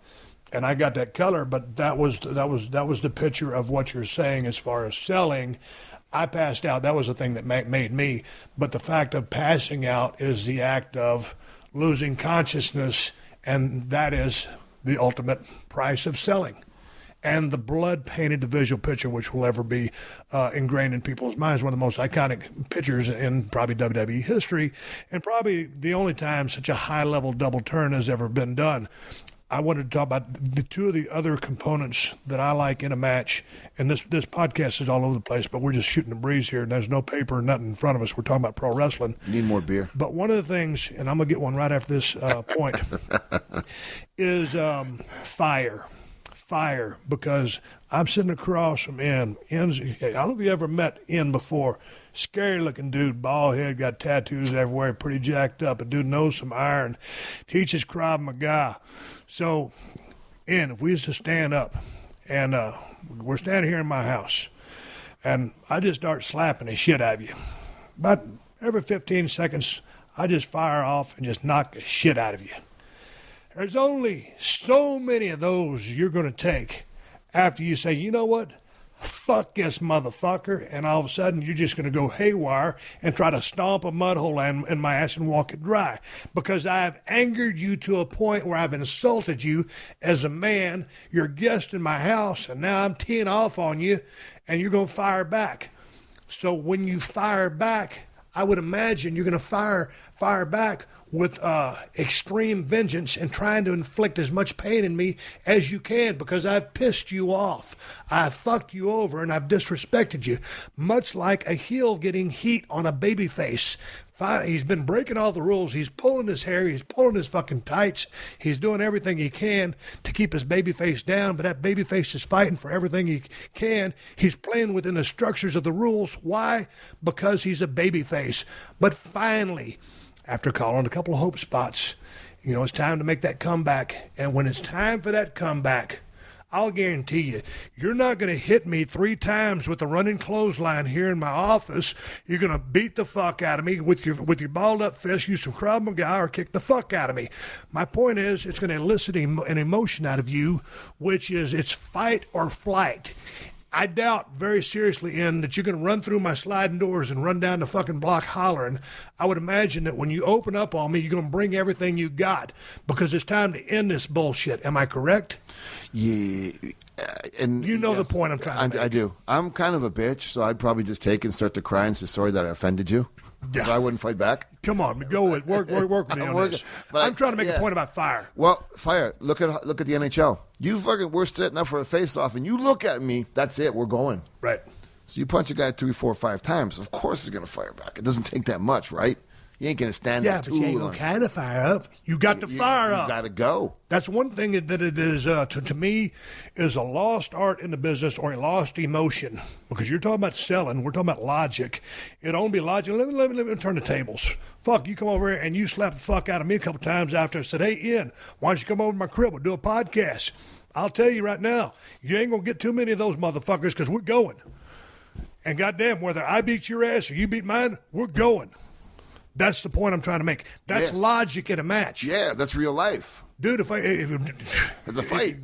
and I got that color, but that was the picture of what you're saying as far as selling. I passed out. That was the thing that made me. But the fact of passing out is the act of losing consciousness, and that is the ultimate price of selling. And the blood-painted the visual picture, which will ever be ingrained in people's minds, one of the most iconic pictures in probably WWE history, and probably the only time such a high-level double turn has ever been done. I wanted to talk about the two of the other components that I like in a match, and this podcast is all over the place, but we're just shooting the breeze here, and there's no paper or nothing in front of us. We're talking about pro wrestling. Need more beer. But one of the things, and I'm going to get one right after this point, is fire. Fire, because I'm sitting across from In. I don't know if you ever met In before. Scary looking dude, bald head, got tattoos everywhere, pretty jacked up. A dude knows some iron, teaches Krav Maga. So, In, if we used to stand up, and we're standing here in my house, and I just start slapping the shit out of you. About every 15 seconds, I just fire off and just knock the shit out of you. There's only so many of those you're going to take after you say, you know what, fuck this motherfucker, and all of a sudden you're just going to go haywire and try to stomp a mud hole in my ass and walk it dry. Because I've angered you to a point where I've insulted you as a man. You're a guest in my house, and now I'm teeing off on you, and you're going to fire back. So when you fire back, I would imagine you're going to fire back with extreme vengeance and trying to inflict as much pain in me as you can, because I've pissed you off. I've fucked you over and I've disrespected you. Much like a heel getting heat on a baby face. He's been breaking all the rules. He's pulling his hair. He's pulling his fucking tights. He's doing everything he can to keep his baby face down, but that baby face is fighting for everything he can. He's playing within the structures of the rules. Why? Because he's a baby face. But finally, after calling a couple of hope spots, it's time to make that comeback. And when it's time for that comeback, I'll guarantee you, you're not going to hit me 3 times with a running clothesline here in my office. You're going to beat the fuck out of me with your balled up fist, use some Krav Maga, or kick the fuck out of me. My point is, it's going to elicit an emotion out of you, which is it's fight or flight. I doubt very seriously, In, that you're going to run through my sliding doors and run down the fucking block hollering. I would imagine that when you open up on me, you're going to bring everything you got, because it's time to end this bullshit. Am I correct? Yeah. And you know, yes, the point I'm trying to make. I do. I'm kind of a bitch, so I'd probably just take and start to cry and say sorry that I offended you. Yeah. So I wouldn't fight back. Come on, go with work with me on this. I'm trying to make a point about fire. Well, fire. Look at the NHL. We're setting up for a face-off, and you look at me. That's it. We're going. Right. So you punch a guy 3, 4, 5 times. Of course, he's going to fire back. It doesn't take that much, right? You ain't going to stand there too long. Yeah, but you ain't going to kind of fire up. You got to fire up. You got to go. That's one thing that it is, to me, is a lost art in the business, or a lost emotion. Because you're talking about selling. We're talking about logic. It'd only be logic. Let me turn the tables. Fuck, you come over here and you slap the fuck out of me a couple times after I said, hey, Ian, why don't you come over to my crib? We'll do a podcast. I'll tell you right now, you ain't going to get too many of those motherfuckers, because we're going. And goddamn, whether I beat your ass or you beat mine, we're going. That's the point I'm trying to make. That's logic in a match. Yeah, that's real life. Dude, it's a fight.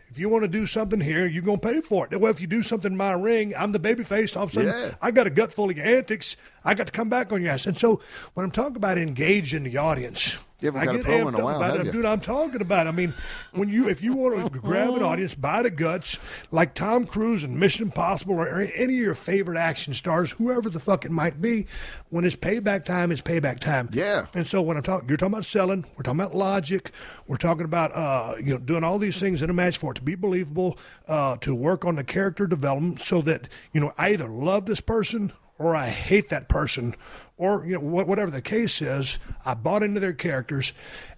If you want to do something here, you're going to pay for it. Well, if you do something in my ring, I'm the babyface. All of a sudden, I got a gut full of your antics. I got to come back on your ass. And so when I'm talking about engaging the audience, you haven't got a promo in a while, have you? Dude, I'm talking about it. I mean, if you want to grab an audience by the guts, like Tom Cruise and Mission Impossible, or any of your favorite action stars, whoever the fuck it might be, when it's payback time, it's payback time. Yeah. And so when you're talking about selling, we're talking about logic, we're talking about doing all these things in a match for it to be believable, to work on the character development, so that I either love this person or I hate that person, or whatever the case is. I bought into their characters.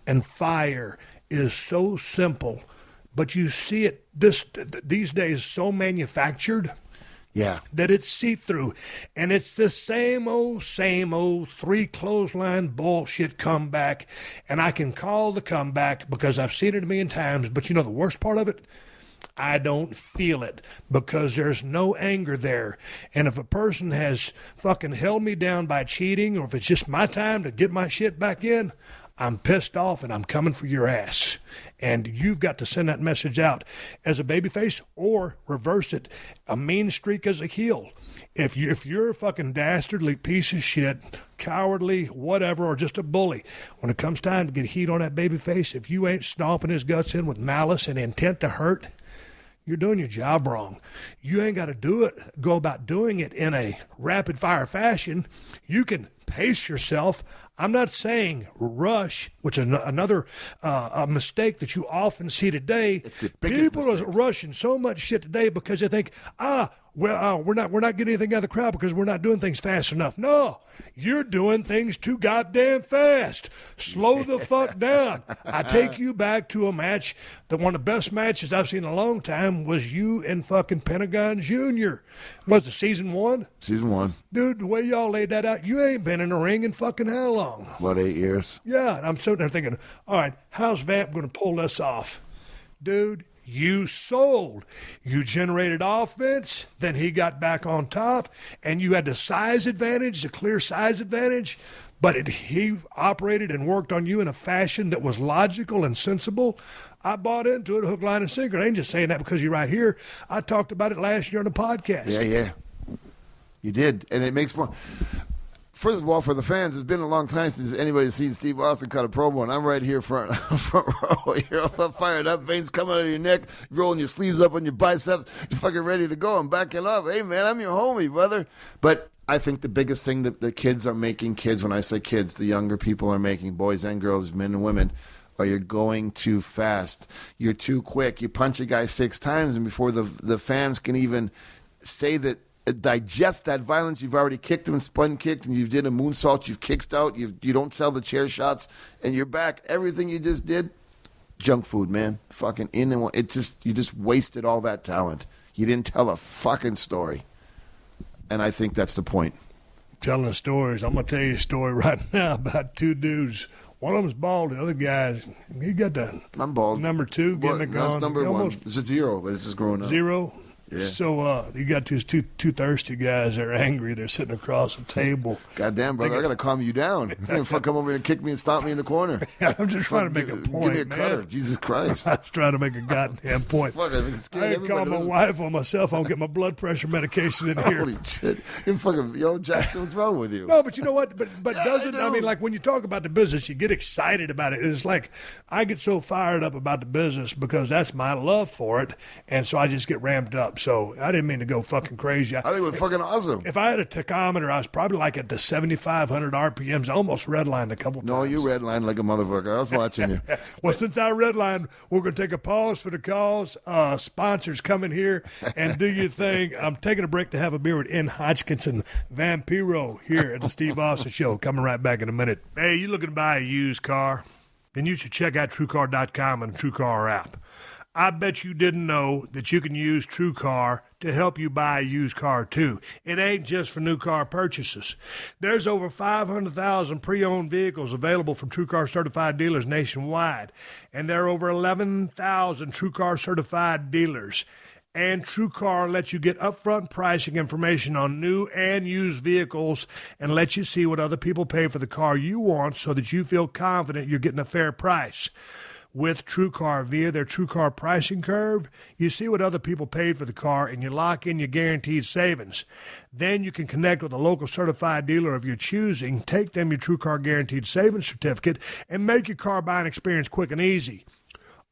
And fire is so simple, but you see it these days so manufactured. Yeah. That it's see-through. And it's the same old 3 clothesline bullshit comeback. And I can call the comeback because I've seen it a million times. But you know the worst part of it? I don't feel it because there's no anger there. And if a person has fucking held me down by cheating, or if it's just my time to get my shit back in, I'm pissed off and I'm coming for your ass. And you've got to send that message out as a babyface or reverse it, a mean streak as a heel. If you're a fucking dastardly piece of shit, cowardly, whatever, or just a bully, when it comes time to get heat on that babyface, if you ain't stomping his guts in with malice and intent to hurt, you're doing your job wrong. You ain't got to go about doing it in a rapid-fire fashion. You can pace yourself. I'm not saying rush, which is another a mistake that you often see today. It's the biggest People mistake. are rushing so much shit today because they think, we're not getting anything out of the crowd because we're not doing things fast enough. No, you're doing things too goddamn fast. Slow the fuck down. I take you back to a match that one of the best matches I've seen in a long time was you and fucking Pentagon Jr. Was it season 1? Season 1. Dude, the way y'all laid that out, you ain't been in the ring in fucking how long? About 8 years. Yeah, and I'm sitting there thinking, all right, how's Vamp going to pull this off? Dude, you sold. You generated offense, then he got back on top, and you had the size advantage, the clear size advantage, but he operated and worked on you in a fashion that was logical and sensible. I bought into it, hook, line, and sinker. I ain't just saying that because you're right here. I talked about it last year on the podcast. Yeah. You did, and it makes fun. First of all, for the fans, it's been a long time since anybody's seen Steve Austin cut a promo, and I'm right here front row. You're fired up, veins coming out of your neck, rolling your sleeves up on your biceps. You're fucking ready to go. I'm backing up. Hey, man, I'm your homie, brother. But I think the biggest thing that the kids are making, when I say kids, the younger people are making, boys and girls, men and women, are you're going too fast. You're too quick. You punch a guy 6 times, and before the fans can even say that, digest that violence, you've already kicked him, spun kicked, and you did a moonsault, you've kicked out, you don't sell the chair shots, and you're back. Everything you just did, junk food, man. Fucking in and you just wasted all that talent. You didn't tell a fucking story. And I think that's the point. Telling stories. I'm going to tell you a story right now about 2 dudes. One of them's bald. The other guy's, he got the I'm bald. number 2 getting it That's gone. number 1. It's a 0, but it's just growing up. 0? Yeah. So you got these two thirsty guys that are angry. They're sitting across the table. Goddamn, brother, I got to calm you down. You can't come over here and kick me and stomp me in the corner. I'm just trying to make a point, Give me a man. cutter. Jesus Christ. I was trying to make a goddamn point. Fuck, I think it's I ain't call my wife on my cell phone, get my blood pressure medication in here. Holy shit. You fucking, Jack, what's wrong with you? No, but you know what? But Yeah, doesn't, I I mean, know. like when you talk about the business, you get excited about it. It's like I get so fired up about the business because that's my love for it. And so I just get ramped up. So I didn't mean to go fucking crazy. I think it was fucking awesome. If I had a tachometer, I was probably like at the 7,500 RPMs. I almost redlined a couple times. No, you redlined like a motherfucker. I was watching you. Well, since I redlined, we're going to take a pause for the calls. Sponsors come in here and do your thing. I'm taking a break to have a beer with N. Hodgkinson, Vampiro here at the Steve Austin Show. Coming right back in a minute. Hey, you looking to buy a used car? Then you should check out TrueCar.com and the TrueCar app. I bet you didn't know that you can use TrueCar to help you buy a used car, too. It ain't just for new car purchases. There's over 500,000 pre-owned vehicles available from TrueCar certified dealers nationwide, and there are over 11,000 TrueCar certified dealers. And TrueCar lets you get upfront pricing information on new and used vehicles and lets you see what other people pay for the car you want so that you feel confident you're getting a fair price. With TrueCar via their TrueCar pricing curve, you see what other people paid for the car and you lock in your guaranteed savings. Then you can connect with a local certified dealer of your choosing, take them your TrueCar guaranteed savings certificate, and make your car buying experience quick and easy.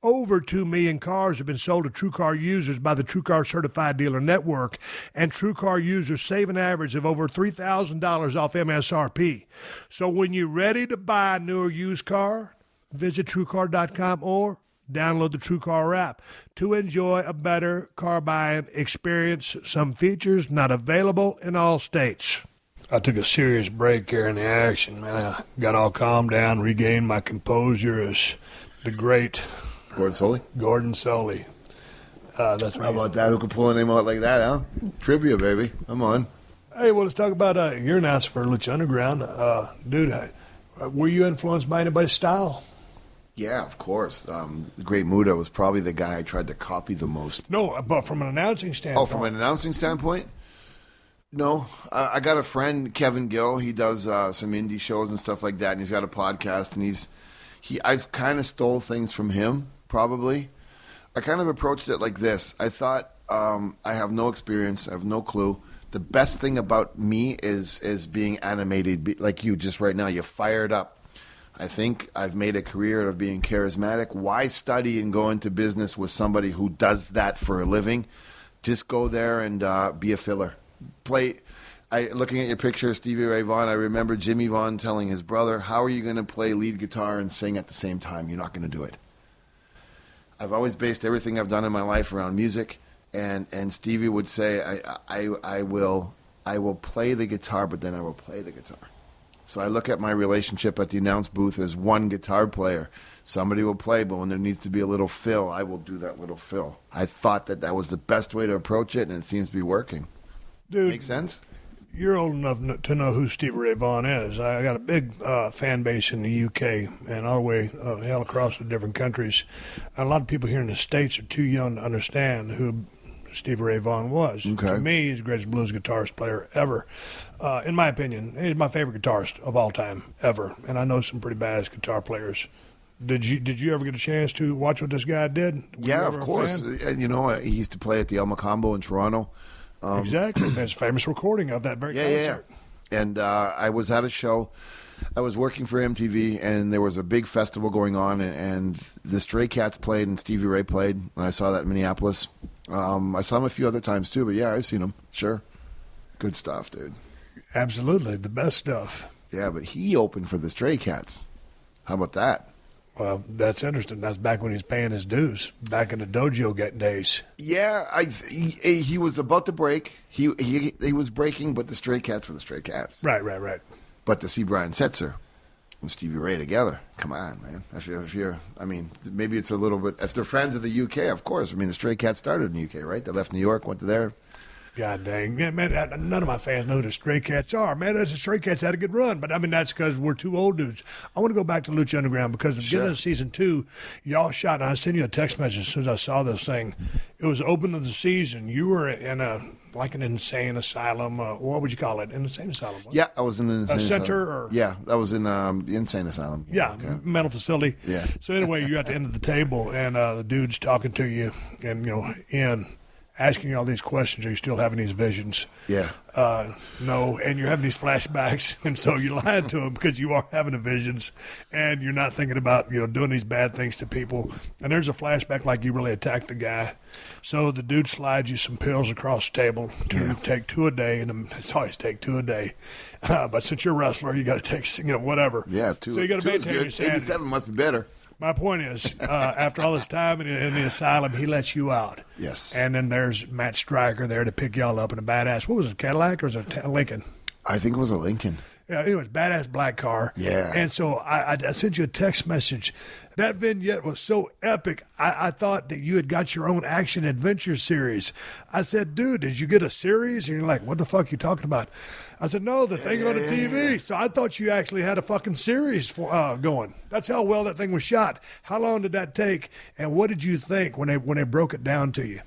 Over 2 million cars have been sold to TrueCar users by the TrueCar Certified Dealer Network, and TrueCar users save an average of over $3,000 off MSRP. So when you're ready to buy a new or used car, visit TrueCar.com or download the TrueCar app to enjoy a better car buying experience. Some features not available in all states. I took a serious break here in the action, man. I got all calmed down, regained my composure as the great Gordon Soley? Gordon Soley. That's How about that? Who can pull a name out like that, huh? Trivia, baby. Come on. Hey, well, let's talk about your announcer for Lucha Underground. Dude, were you influenced by anybody's style? Yeah, of course. The Great Muda was probably the guy I tried to copy the most. No, but from an announcing standpoint. Oh, from an announcing standpoint? No. I got a friend, Kevin Gill. He does some indie shows and stuff like that, and he's got a podcast, and I've kind of stole things from him, probably. I kind of approached it like this. I thought, I have no experience. I have no clue. The best thing about me is being animated, like you just right now. You're fired up. I think I've made a career of being charismatic. Why study and go into business with somebody who does that for a living? Just go there and be a filler. Looking at your picture of Stevie Ray Vaughan, I remember Jimmy Vaughan telling his brother, how are you going to play lead guitar and sing at the same time? You're not going to do it. I've always based everything I've done in my life around music, and Stevie would say, I will play the guitar, but then I will play the guitar. So I look at my relationship at the announce booth as one guitar player. Somebody will play, but when there needs to be a little fill, I will do that little fill. I thought that was the best way to approach it, and it seems to be working. Dude, make sense? You're old enough to know who Stevie Ray Vaughan is. I got a big fan base in the UK and all the way hell across the different countries. A lot of people here in the States are too young to understand who Stevie Ray Vaughan was. Okay. To me, he's the greatest blues guitarist player ever. In my opinion, he's my favorite guitarist of all time, ever. And I know some pretty badass guitar players. Did you ever get a chance to watch what this guy did? Yeah, of course. And, he used to play at the El Macambo in Toronto. Exactly. There's a famous recording of that very concert. Yeah. And I was at a show. I was working for MTV, and there was a big festival going on, and the Stray Cats played, and Stevie Ray played, and I saw that in Minneapolis. I saw him a few other times, too, but yeah, I've seen him. Sure. Good stuff, dude. Absolutely. The best stuff. Yeah, but he opened for the Stray Cats. How about that? Well, that's interesting. That's back when he was paying his dues, back in the dojo days. Yeah, he was about to break. He was breaking, but the Stray Cats were the Stray Cats. Right. But to see Brian Setzer and Stevie Ray together, come on, man. Maybe it's a little bit. If they're friends of the UK, of course. I mean, the Stray Cats started in the UK, right? They left New York, went to there. God dang. Yeah, man, none of my fans know who the Stray Cats are. Man, the Stray Cats had a good run, but, that's because we're two old dudes. I want to go back to Lucha Underground because beginning of season 2, y'all shot, and I sent you a text message as soon as I saw this thing. It was open of the season. You were in an insane asylum. What would you call it? An insane asylum? Yeah, I was in an insane asylum. Center? Or? Yeah, I was in the insane asylum. Yeah, okay. Mental facility. Yeah. So anyway, you're at the end of the table, and the dude's talking to you, and, Ian, asking you all these questions. Are you still having these visions? Yeah. No, and you're having these flashbacks, and so you lied to him because you are having the visions, and you're not thinking about doing these bad things to people. And there's a flashback like you really attacked the guy. So the dude slides you some pills across the table to take 2 a day, and it's always take 2 a day. But since you're a wrestler, you got to take whatever. Yeah, 2. So you got to maintain your sanity. 87 must be better. My point is, after all this time in the asylum, he lets you out. Yes. And then there's Matt Stryker there to pick y'all up in a badass. What was it, a Cadillac or was it a Lincoln? I think it was a Lincoln. Yeah, it was a badass black car. Yeah. And so I sent you a text message. That vignette was so epic. I thought that you had got your own action adventure series. I said, dude, did you get a series? And you're like, what the fuck are you talking about? I said, no, the thing on the TV. So I thought you actually had a fucking series going. That's how well that thing was shot. How long did that take? And what did you think when they broke it down to you?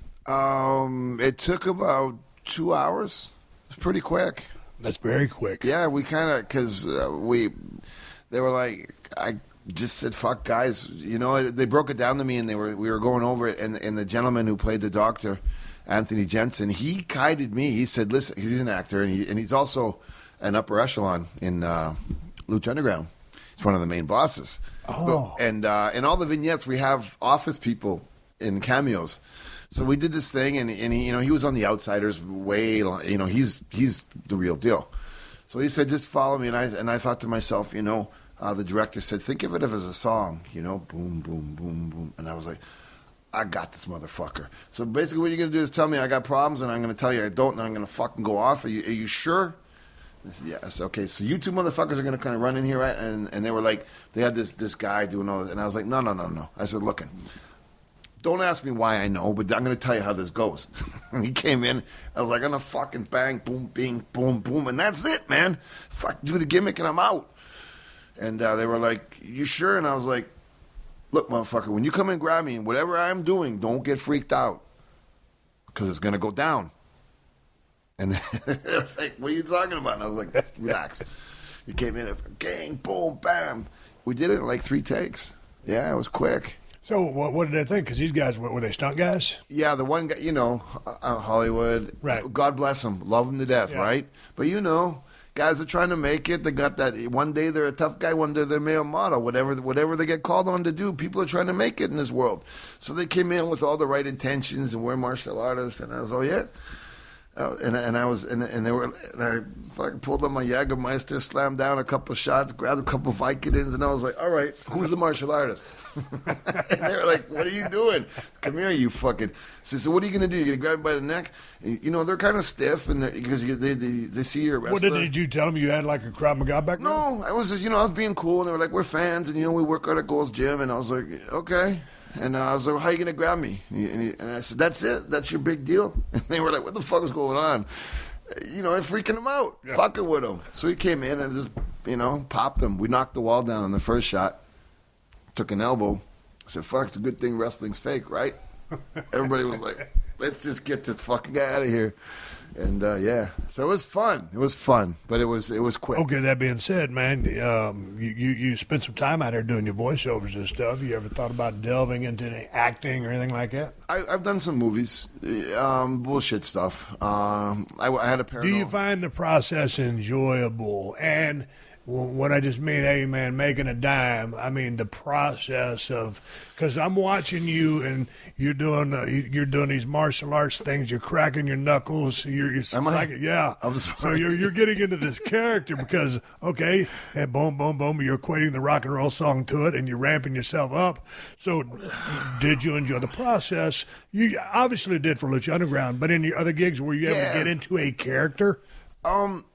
It took about 2 hours. It was pretty quick. That's very quick. Yeah, we kind of, because they were like, I just said, fuck, guys. They broke it down to me, and we were going over it, and the gentleman who played the doctor, Anthony Jensen, he guided me. He said, listen, he's an actor, and he's also an upper echelon in Lucha Underground. He's one of the main bosses. Oh. And in all the vignettes, we have office people in cameos. So we did this thing, and he was on the Outsiders way. He's the real deal. So he said, just follow me, and I thought to myself, the director said, think of it as a song, boom, boom, boom, boom, and I was like, I got this motherfucker. So basically, what you're gonna do is tell me I got problems, and I'm gonna tell you I don't, and I'm gonna fucking go off. Are you sure? I said, yes. Okay, so you two motherfuckers are gonna kind of run in here, right? And they were like, they had this guy doing all this, and I was like, no. I said, look. Don't ask me why I know, but I'm going to tell you how this goes. And he came in. I was like, on a fucking bang, boom, bing, boom, boom. And that's it, man. Fuck, do the gimmick and I'm out. And they were like, you sure? And I was like, look, motherfucker, when you come and grab me and whatever I'm doing, don't get freaked out. Because it's going to go down. And they're like, what are you talking about? And I was like, relax. He came in, gang, boom, bam. We did it in like 3 takes. Yeah, it was quick. So what did they think? Because these guys, were they stunt guys? Yeah, the one guy, Hollywood. Right. God bless them. Love them to death, right? But guys are trying to make it. They got that. One day they're a tough guy, one day they're male model. Whatever they get called on to do, people are trying to make it in this world. So they came in with all the right intentions, and we're martial artists. And I was, oh yeah. And I fucking pulled up my Jägermeister, slammed down a couple shots, grabbed a couple Vicodins, and I was like, all right, who's the martial artist? And they were like, what are you doing? Come here, you fucking. So what are you going to do? You're going to grab me by the neck? They're kind of stiff and because they see you're a wrestler. What did you tell them you had like a Krav Maga background? No, I was just, I was being cool, and they were like, we're fans, and, we work out at Gold's Gym, and I was like, okay. And I was like, well, how are you going to grab me? And I said, that's it. That's your big deal. And they were like, what the fuck is going on? I'm freaking him out, fucking with him. So he came in and just, popped him. We knocked the wall down on the first shot. Took an elbow. I said, fuck, it's a good thing wrestling's fake, right? Everybody was like, let's just get this fucking guy out of here. And, so it was fun. It was fun, but it was quick. Okay, that being said, man, you spent some time out there doing your voiceovers and stuff. You ever thought about delving into any acting or anything like that? I've done some movies, bullshit stuff. I had a paranormal. Do you find the process enjoyable? And what I just mean, hey, man, making a dime, I mean the process of, because I'm watching you and you're doing these martial arts things, you're cracking your knuckles, you're yeah. I'm sorry. So you're getting into this character because, okay, and boom, boom, boom, you're equating the rock and roll song to it and you're ramping yourself up. So did you enjoy the process? You obviously did for Lucha Underground, but in your other gigs, were you able to get into a character?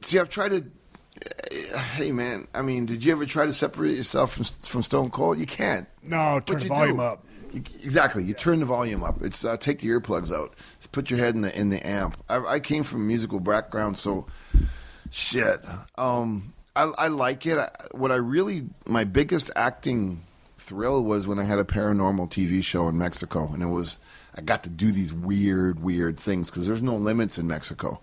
See, I've tried to. Hey, man, I mean, did you ever try to separate yourself from Stone Cold? You can't. No, turn the volume up. Exactly. You turn the volume up. It's take the earplugs out. Just put your head in the amp. I came from a musical background, so shit. I like it. My biggest acting thrill was when I had a paranormal TV show in Mexico, and I got to do these weird things because there's no limits in Mexico.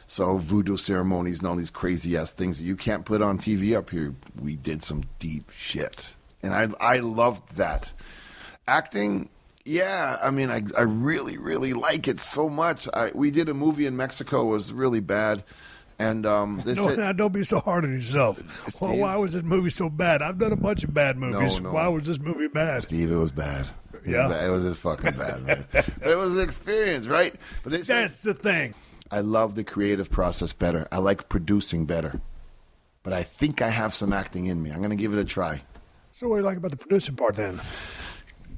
So voodoo ceremonies and all these crazy-ass things that you can't put on TV up here. We did some deep shit. And I loved that. Acting, yeah, I mean, I really, really like it so much. We did a movie in Mexico. It was really bad. And they said... No, don't be so hard on yourself. Well, why was this movie so bad? I've done a bunch of bad movies. No. Why was this movie bad? Steve, it was bad. Yeah? It was just fucking bad, man. But it was an experience, right? But they said, that's the thing. I love the creative process better. I like producing better. But I think I have some acting in me. I'm going to give it a try. So what do you like about the producing part then?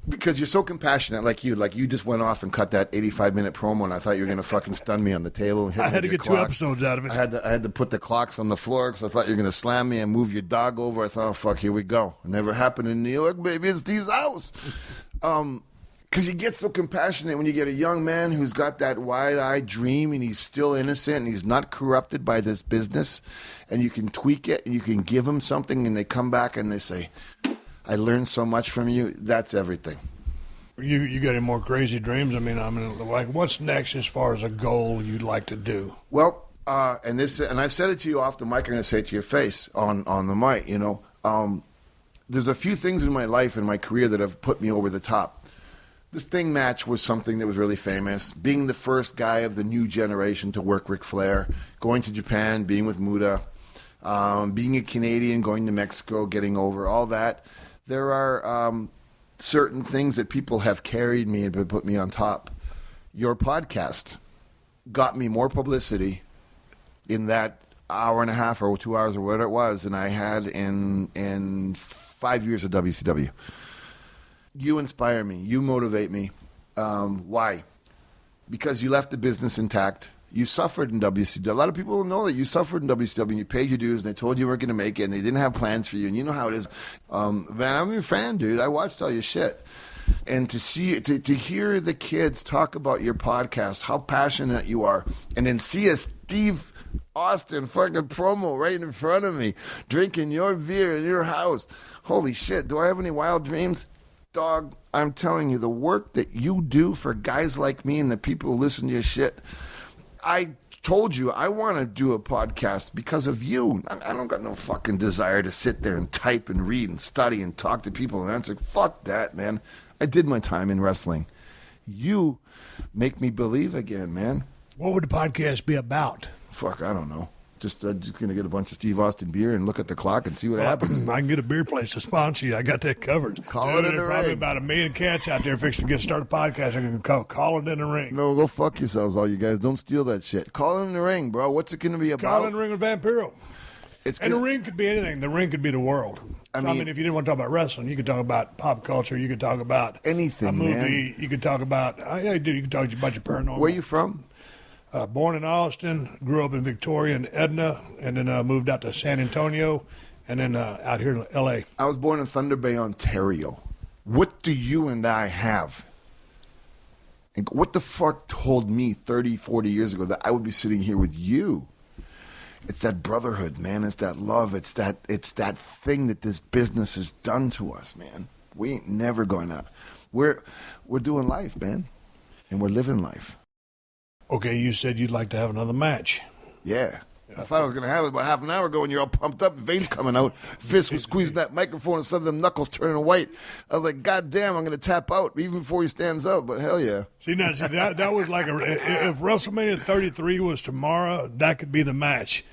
Because you're so compassionate like you. Like you just went off and cut that 85-minute promo and I thought you were going to fucking stun me on the table. And hit I had to get clock. 2 episodes out of it. I had to put the clocks on the floor because I thought you were going to slam me and move your dog over. I thought, oh, fuck, here we go. It never happened in New York, baby. It's Steve's house. Because you get so compassionate when you get a young man who's got that wide-eyed dream and he's still innocent and he's not corrupted by this business, and you can tweak it and you can give him something and they come back and they say, I learned so much from you. That's everything. You got any more crazy dreams? I mean, like what's next as far as a goal you'd like to do? Well, and I've said it to you off the mic. I'm going to say it to your face on the mic. There's a few things in my life and my career that have put me over the top. The Sting match was something that was really famous. Being the first guy of the new generation to work Ric Flair, going to Japan, being with Muda, being a Canadian, going to Mexico, getting over all that. There are certain things that people have carried me and put me on top. Your podcast got me more publicity in that hour and a half or 2 hours or whatever it was than I had in 5 years of WCW. You inspire me. You motivate me. Why? Because you left the business intact. You suffered in WCW. A lot of people don't know that you suffered in WCW. You paid your dues, and they told you weren't going to make it, and they didn't have plans for you. And you know how it is. Van, I'm your fan, dude. I watched all your shit. And to hear the kids talk about your podcast, how passionate you are, and then see a Steve Austin fucking promo right in front of me, drinking your beer in your house. Holy shit, do I have any wild dreams? Dog, I'm telling you, the work that you do for guys like me and the people who listen to your shit, I told you I want to do a podcast because of you. I don't got no fucking desire to sit there and type and read and study and talk to people and answer. Fuck that, man. I did my time in wrestling. You make me believe again, man. What would the podcast be about? Fuck, I don't know. Just going to get a bunch of Steve Austin beer and look at the clock and see what happens. I can get a beer place to sponsor you. I got that covered. Call it in the probably ring. about 1 million cats out there fixing to get started podcast. I can call it in the ring. No, go fuck yourselves, all you guys. Don't steal that shit. Call it in the ring, bro. What's it going to be about? Call it in the ring with Vampiro. And the ring could be anything. The ring could be the world. I mean, if you didn't want to talk about wrestling, you could talk about pop culture. You could talk about anything, a movie. Man. You could talk about you could talk about your paranormal. Where are you from? Born in Austin, grew up in Victoria and Edna, and then moved out to San Antonio, and then out here in L.A. I was born in Thunder Bay, Ontario. What do you and I have? And what the fuck told me 30, 40 years ago that I would be sitting here with you? It's that brotherhood, man. It's that love. It's that thing that this business has done to us, man. We ain't never going out. We're doing life, man, and we're living life. Okay, you said you'd like to have another match. Yeah. I thought I was going to have it about half an hour ago when you're all pumped up, veins coming out, fists were squeezing that microphone and some of them knuckles turning white. I was like, God damn, I'm going to tap out even before he stands up, but hell yeah. See, that was like if WrestleMania 33 was tomorrow, that could be the match.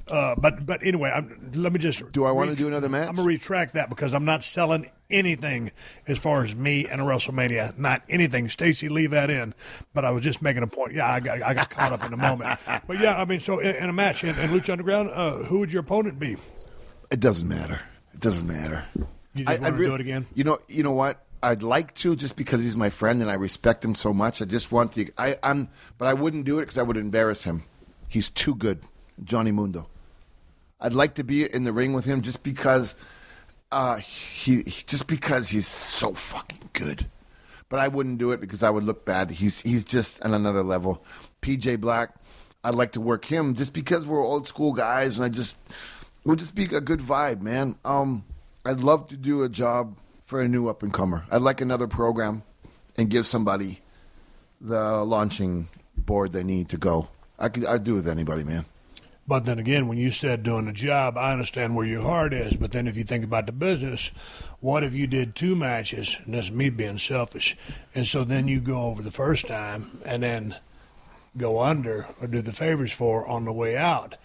But anyway, let me just... Do I want to do another match? I'm going to retract that because I'm not selling anything as far as me and a WrestleMania. Not anything. Stacy, leave that in. But I was just making a point. Yeah, I got caught up in the moment. But yeah, I mean, so in a match in Lucha Underground, who would your opponent be? It doesn't matter. It doesn't matter. You just want to do it again? You know what? I'd like to, just because he's my friend and I respect him so much. I just want to. But I wouldn't do it because I would embarrass him. He's too good, Johnny Mundo. I'd like to be in the ring with him just because he's so fucking good. But I wouldn't do it because I would look bad. He's just on another level. PJ Black, I'd like to work him just because we're old school guys, and it would just be a good vibe, man. I'd love to do a job for a new up and comer. I'd like another program and give somebody the launching board they need to go. I'd do it with anybody, man. But then again, when you said doing a job, I understand where your heart is. But then if you think about the business, what if you did 2 matches? And that's me being selfish. And so then you go over the first time and then go under or do the favors for on the way out.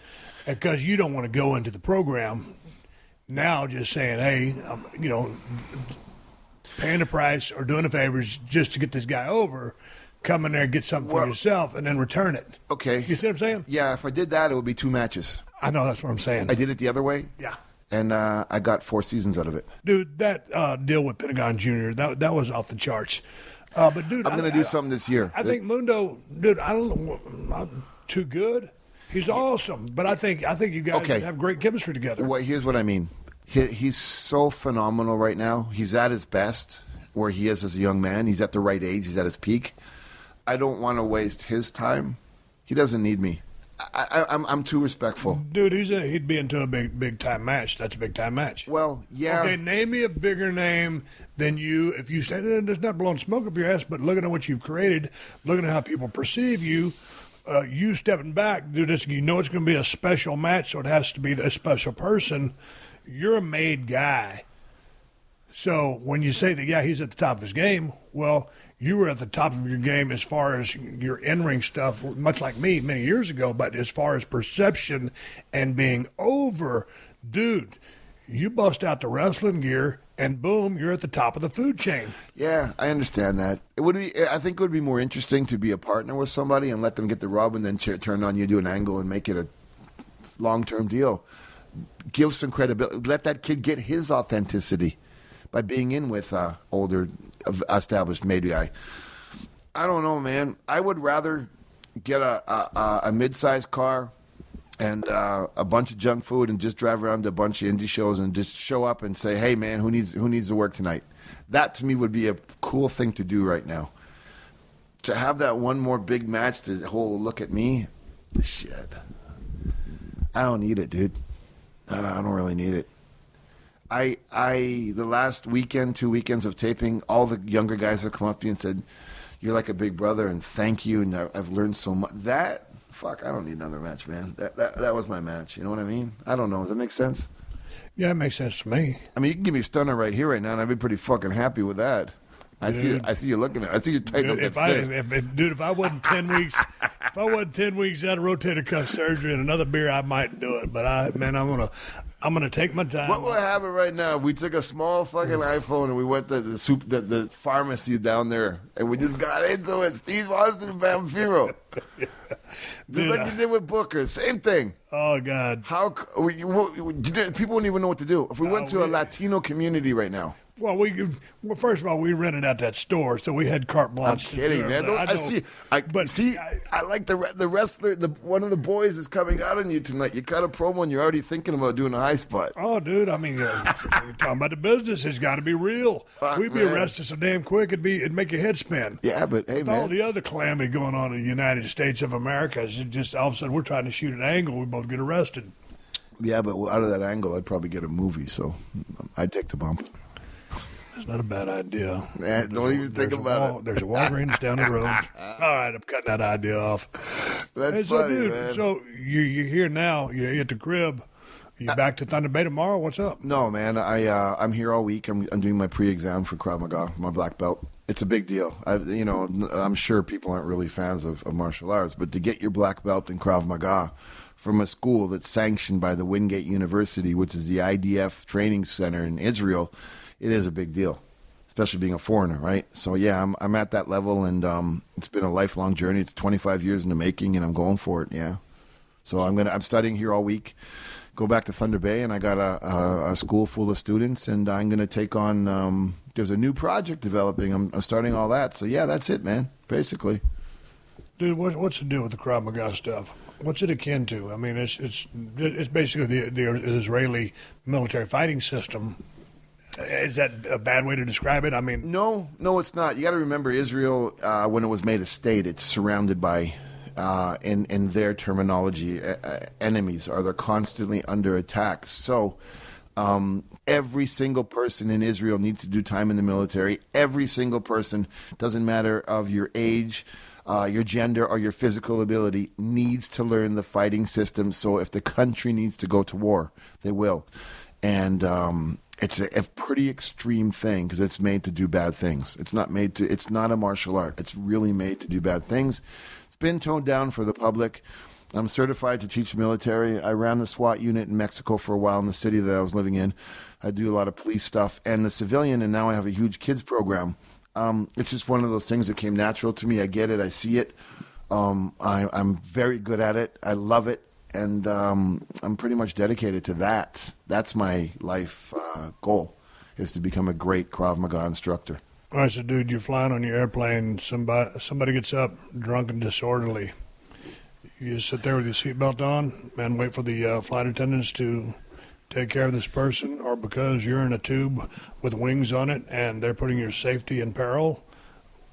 Because you don't want to go into the program now just saying, hey, paying the price or doing the favors just to get this guy over. Come in there, get something for yourself, and then return it. Okay. You see what I'm saying? Yeah, if I did that, it would be 2 matches. I know, that's what I'm saying. I did it the other way. Yeah. And I got 4 seasons out of it. Dude, that deal with Pentagon Jr., that was off the charts. But, dude, I'm going to do something this year. I think Mundo, dude, I don't know, not too good. He's awesome, but I think you guys have great chemistry together. Well, here's what I mean. He's so phenomenal right now. He's at his best where he is as a young man. He's at the right age. He's at his peak. I don't want to waste his time. He doesn't need me. I'm too respectful. Dude, he'd be into a big time match. That's a big time match. Well, yeah. Okay, name me a bigger name than you. If you say there's not blowing smoke up your ass, but looking at what you've created, looking at how people perceive you, you stepping back, dude, you know it's going to be a special match, so it has to be a special person. You're a made guy. So when you say that, he's at the top of his game, well, you were at the top of your game as far as your in-ring stuff, much like me many years ago, but as far as perception and being over, dude, you bust out the wrestling gear and boom, you're at the top of the food chain. Yeah, I understand that. I think it would be more interesting to be a partner with somebody and let them get the rub and then turn on you, do an angle and make it a long-term deal. Give some credibility. Let that kid get his authenticity by being in with older, established made guy. I don't know, man. I would rather get a mid-sized car and a bunch of junk food and just drive around to a bunch of indie shows and just show up and say, hey, man, who needs to work tonight? That, to me, would be a cool thing to do right now. To have that one more big match to whole look at me, shit. I don't need it, dude. I don't really need it. The last weekend, 2 weekends of taping, all the younger guys have come up to me and said, you're like a big brother, and thank you, and I've learned so much. Fuck, I don't need another match, man. That was my match. You know what I mean? I don't know. Does that make sense? Yeah, it makes sense to me. I mean, you can give me a stunner right here, right now, and I'd be pretty fucking happy with that. I see you looking at it. I see you tighten up that fist. If I wasn't 10 weeks, out of rotator cuff surgery and another beer, I might do it. But I'm gonna take my time. What would happen right now? We took a small fucking iPhone and we went to the pharmacy down there, and we just got into it. Steve Austin and Vampiro. Just like you did with Booker, same thing. Oh God! People wouldn't even know what to do if we went to a Latino community right now. Well, first of all, we rented out that store, so we had carte blanche. I'm kidding, man. I like the wrestler. One of the boys is coming out on you tonight. You cut a promo and you're already thinking about doing a high spot. Oh, dude, I mean, you're talking about the business. It's got to be real. We'd be arrested so damn quick it'd make your head spin. Yeah, but hey, with man, all the other calamity going on in the United States of America, it's just all of a sudden we're trying to shoot an angle, we both get arrested. Yeah, but out of that angle, I'd probably get a movie. So I'd take the bump. It's not a bad idea. Man, don't even think about it. There's a Walgreens down the road. All right, I'm cutting that idea off. That's funny, dude, man. So you're here now. You're at the crib. You back to Thunder Bay tomorrow? What's up? No, man. I'm here all week. I'm doing my pre-exam for Krav Maga, my black belt. It's a big deal. I'm sure people aren't really fans of martial arts, but to get your black belt in Krav Maga from a school that's sanctioned by the Wingate University, which is the IDF training center in Israel, it is a big deal, especially being a foreigner, right? So, yeah, I'm at that level, and it's been a lifelong journey. It's 25 years in the making, and I'm going for it, yeah. So I'm studying here all week, go back to Thunder Bay, and I got a school full of students, and I'm going to take on there's a new project developing. I'm starting all that. So, yeah, that's it, man, basically. Dude, what's the deal with the Krav Maga stuff? What's it akin to? I mean, it's basically the Israeli military fighting system. Is that a bad way to describe it? I mean, no, it's not. You got to remember, Israel, when it was made a state, it's surrounded by, in their terminology, enemies, or they're constantly under attack. So, every single person in Israel needs to do time in the military. Every single person, doesn't matter of your age, your gender, or your physical ability, needs to learn the fighting system. So, if the country needs to go to war, they will, and it's a pretty extreme thing because it's made to do bad things. It's not a martial art. It's really made to do bad things. It's been toned down for the public. I'm certified to teach military. I ran the SWAT unit in Mexico for a while in the city that I was living in. I do a lot of police stuff and the civilian, and now I have a huge kids program. It's just one of those things that came natural to me. I get it. I see it. I'm very good at it. I love it. And I'm pretty much dedicated to that. That's my life goal, is to become a great Krav Maga instructor. All right, so, dude, you're flying on your airplane. Somebody gets up drunk and disorderly. You just sit there with your seatbelt on and wait for the flight attendants to take care of this person, or because you're in a tube with wings on it and they're putting your safety in peril,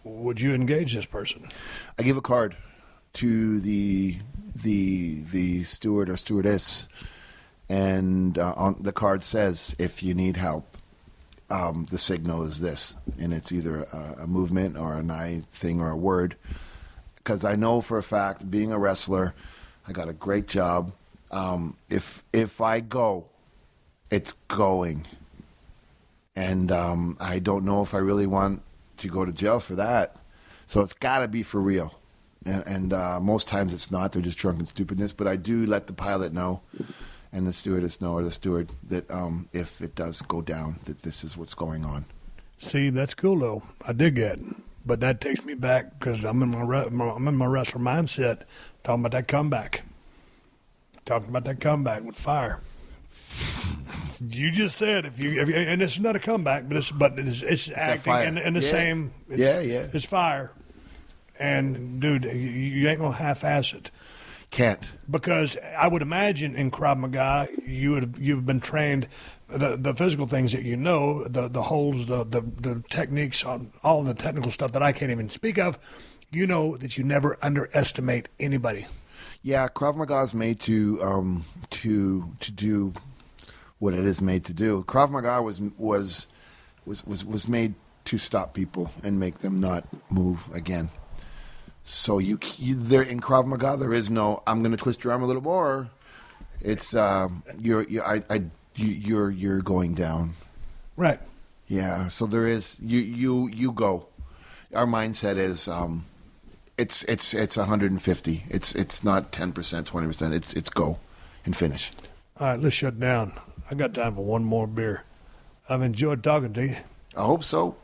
would you engage this person? I give a card to the steward or stewardess, and on the card says, if you need help, the signal is this, and it's either a movement or an eye thing or a word, because I know for a fact, being a wrestler, I got a great job. If I go, it's going, and I don't know if I really want to go to jail for that, so it's got to be for real. And most times it's not. They're just drunken stupidness. But I do let the pilot know and the stewardess know, or the steward, that if it does go down, that this is what's going on. See, that's cool, though. I dig that. But that takes me back, because I'm in my wrestler mindset, talking about that comeback. Talking about that comeback with fire. You just said if you and it's not a comeback, but it's acting in the same. It's fire. And, dude, you ain't going to half-ass it. Can't. Because I would imagine in Krav Maga you've been trained the physical things that you know, the holds, the techniques, all the technical stuff that I can't even speak of. You know that you never underestimate anybody. Yeah, Krav Maga is made to do what it is made to do. Krav Maga was made to stop people and make them not move again. So you there in Krav Maga there is no I'm going to twist your arm a little more. It's you're going down. Right. Yeah. So there is you go. Our mindset is it's 150. It's not 10%, 20%. It's go and finish. All right, let's shut down. I got time for one more beer. I've enjoyed talking to you. I hope so.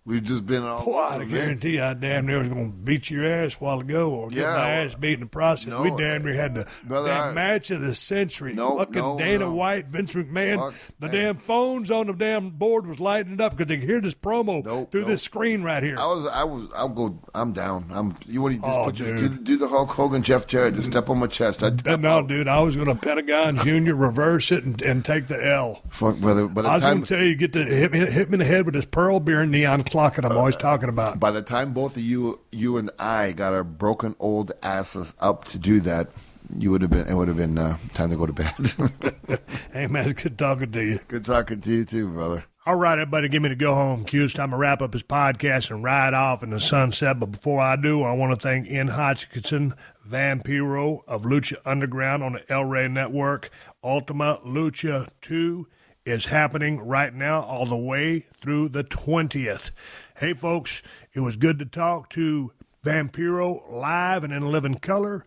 We've just been all. Boy, I guarantee I damn near was going to beat your ass a while ago or get my ass beat in the process. No, we damn near had the match of the century. Dana White, Vince McMahon. Damn phones on the damn board was lighting up because they could hear this promo through this screen right here. I'm down. You want to just do the Hulk Hogan, Jeff Jarrett, just step on my chest. Dude, I was going to Pentagon Jr. reverse it and take the L. Fuck, brother. I was going to tell you, hit me in the head with this Pearl beer and neon clock that I'm always talking about. By the time both of you and I got our broken old asses up to do that, it would have been time to go to bed. Hey man, it's good talking to you. Good talking to you too, brother. All right, everybody, give me the go home cue. It's time to wrap up his podcast and ride off in the sunset. But before I do, I want to thank Ian Hodgkinson, Vampiro of Lucha Underground on the El Rey Network. Ultima Lucha 2 is happening right now all the way through the 20th. Hey, folks, it was good to talk to Vampiro live and in living color.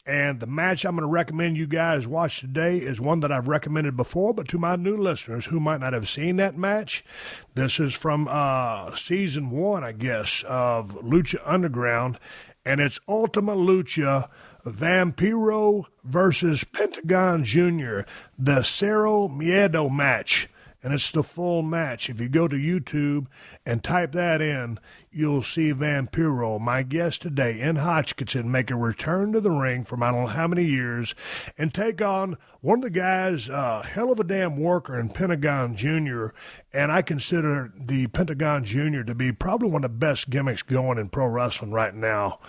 And the match I'm going to recommend you guys watch today is one that I've recommended before, but to my new listeners who might not have seen that match, this is from season 1, I guess, of Lucha Underground, and it's Ultima Lucha Vampiro versus Pentagon Jr., the Cero Miedo match. And it's the full match. If you go to YouTube and type that in, you'll see Vampiro, my guest today, in Hodgkinson, make a return to the ring from I don't know how many years and take on one of the guys, hell of a damn worker in Pentagon Jr., and I consider the Pentagon Jr. to be probably one of the best gimmicks going in pro wrestling right now.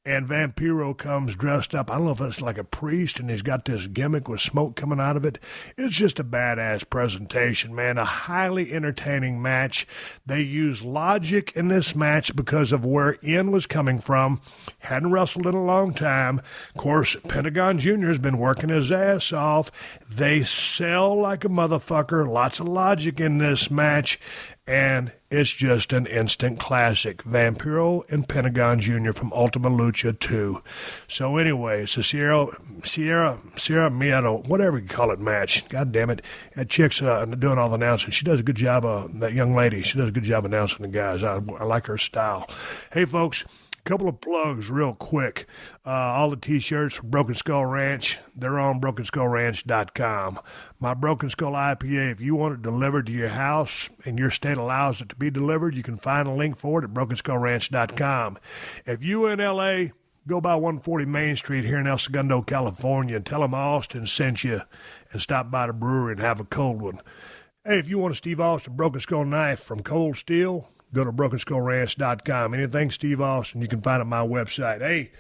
And Vampiro comes dressed up, I don't know if it's like a priest, and he's got this gimmick with smoke coming out of it. It's just a badass presentation, man. A highly entertaining match. They use logic in this match because of where Ian was coming from. Hadn't wrestled in a long time. Of course, Pentagon Jr. has been working his ass off. They sell like a motherfucker. Lots of logic in this match. And it's just an instant classic. Vampiro and Pentagon Jr. from Ultima Lucha 2. So anyway, it's a Sierra Miedo, whatever you call it, match. God damn it. That chick's doing all the announcing. She does a good job, that young lady. She does a good job announcing the guys. I like her style. Hey, folks. Couple of plugs real quick. All the T-shirts from Broken Skull Ranch, they're on BrokenSkullRanch.com. My Broken Skull IPA, if you want it delivered to your house and your state allows it to be delivered, you can find a link for it at BrokenSkullRanch.com. If you in L.A., go by 140 Main Street here in El Segundo, California, and tell them Austin sent you and stop by the brewery and have a cold one. Hey, if you want a Steve Austin Broken Skull knife from Cold Steel, go to BrokenSkullRanch.com. Anything Steve Austin, you can find at my website. Hey,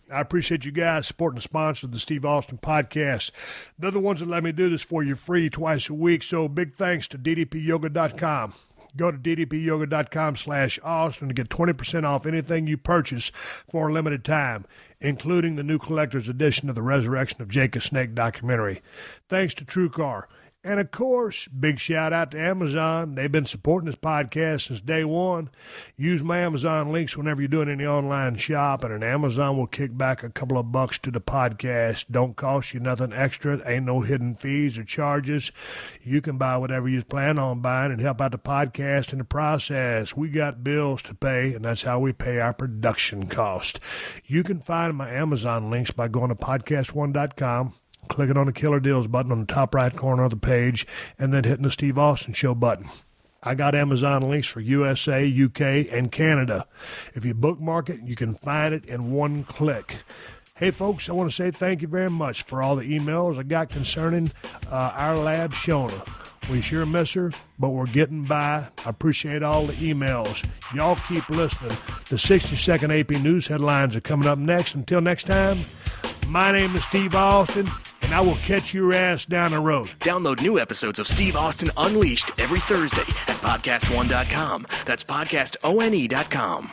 I appreciate you guys supporting the sponsor of the Steve Austin podcast. They're the ones that let me do this for you free twice a week, so big thanks to DDPyoga.com. Go to ddpyoga.com/Austin to get 20% off anything you purchase for a limited time, including the new collector's edition of the Resurrection of Jake the Snake documentary. Thanks to TrueCar. And, of course, big shout-out to Amazon. They've been supporting this podcast since day one. Use my Amazon links whenever you're doing any online shopping, and Amazon will kick back a couple of bucks to the podcast. Don't cost you nothing extra. Ain't no hidden fees or charges. You can buy whatever you plan on buying and help out the podcast in the process. We got bills to pay, and that's how we pay our production cost. You can find my Amazon links by going to PodcastOne.com. Clicking on the Killer Deals button on the top right corner of the page, and then hitting the Steve Austin Show button. I got Amazon links for USA, UK, and Canada. If you bookmark it, you can find it in one click. Hey, folks, I want to say thank you very much for all the emails I got concerning our lab, Shona. We sure miss her, but we're getting by. I appreciate all the emails. Y'all keep listening. The 60-second AP News headlines are coming up next. Until next time, my name is Steve Austin, and I will catch your ass down the road. Download new episodes of Steve Austin Unleashed every Thursday at PodcastOne.com. That's PodcastOne.com.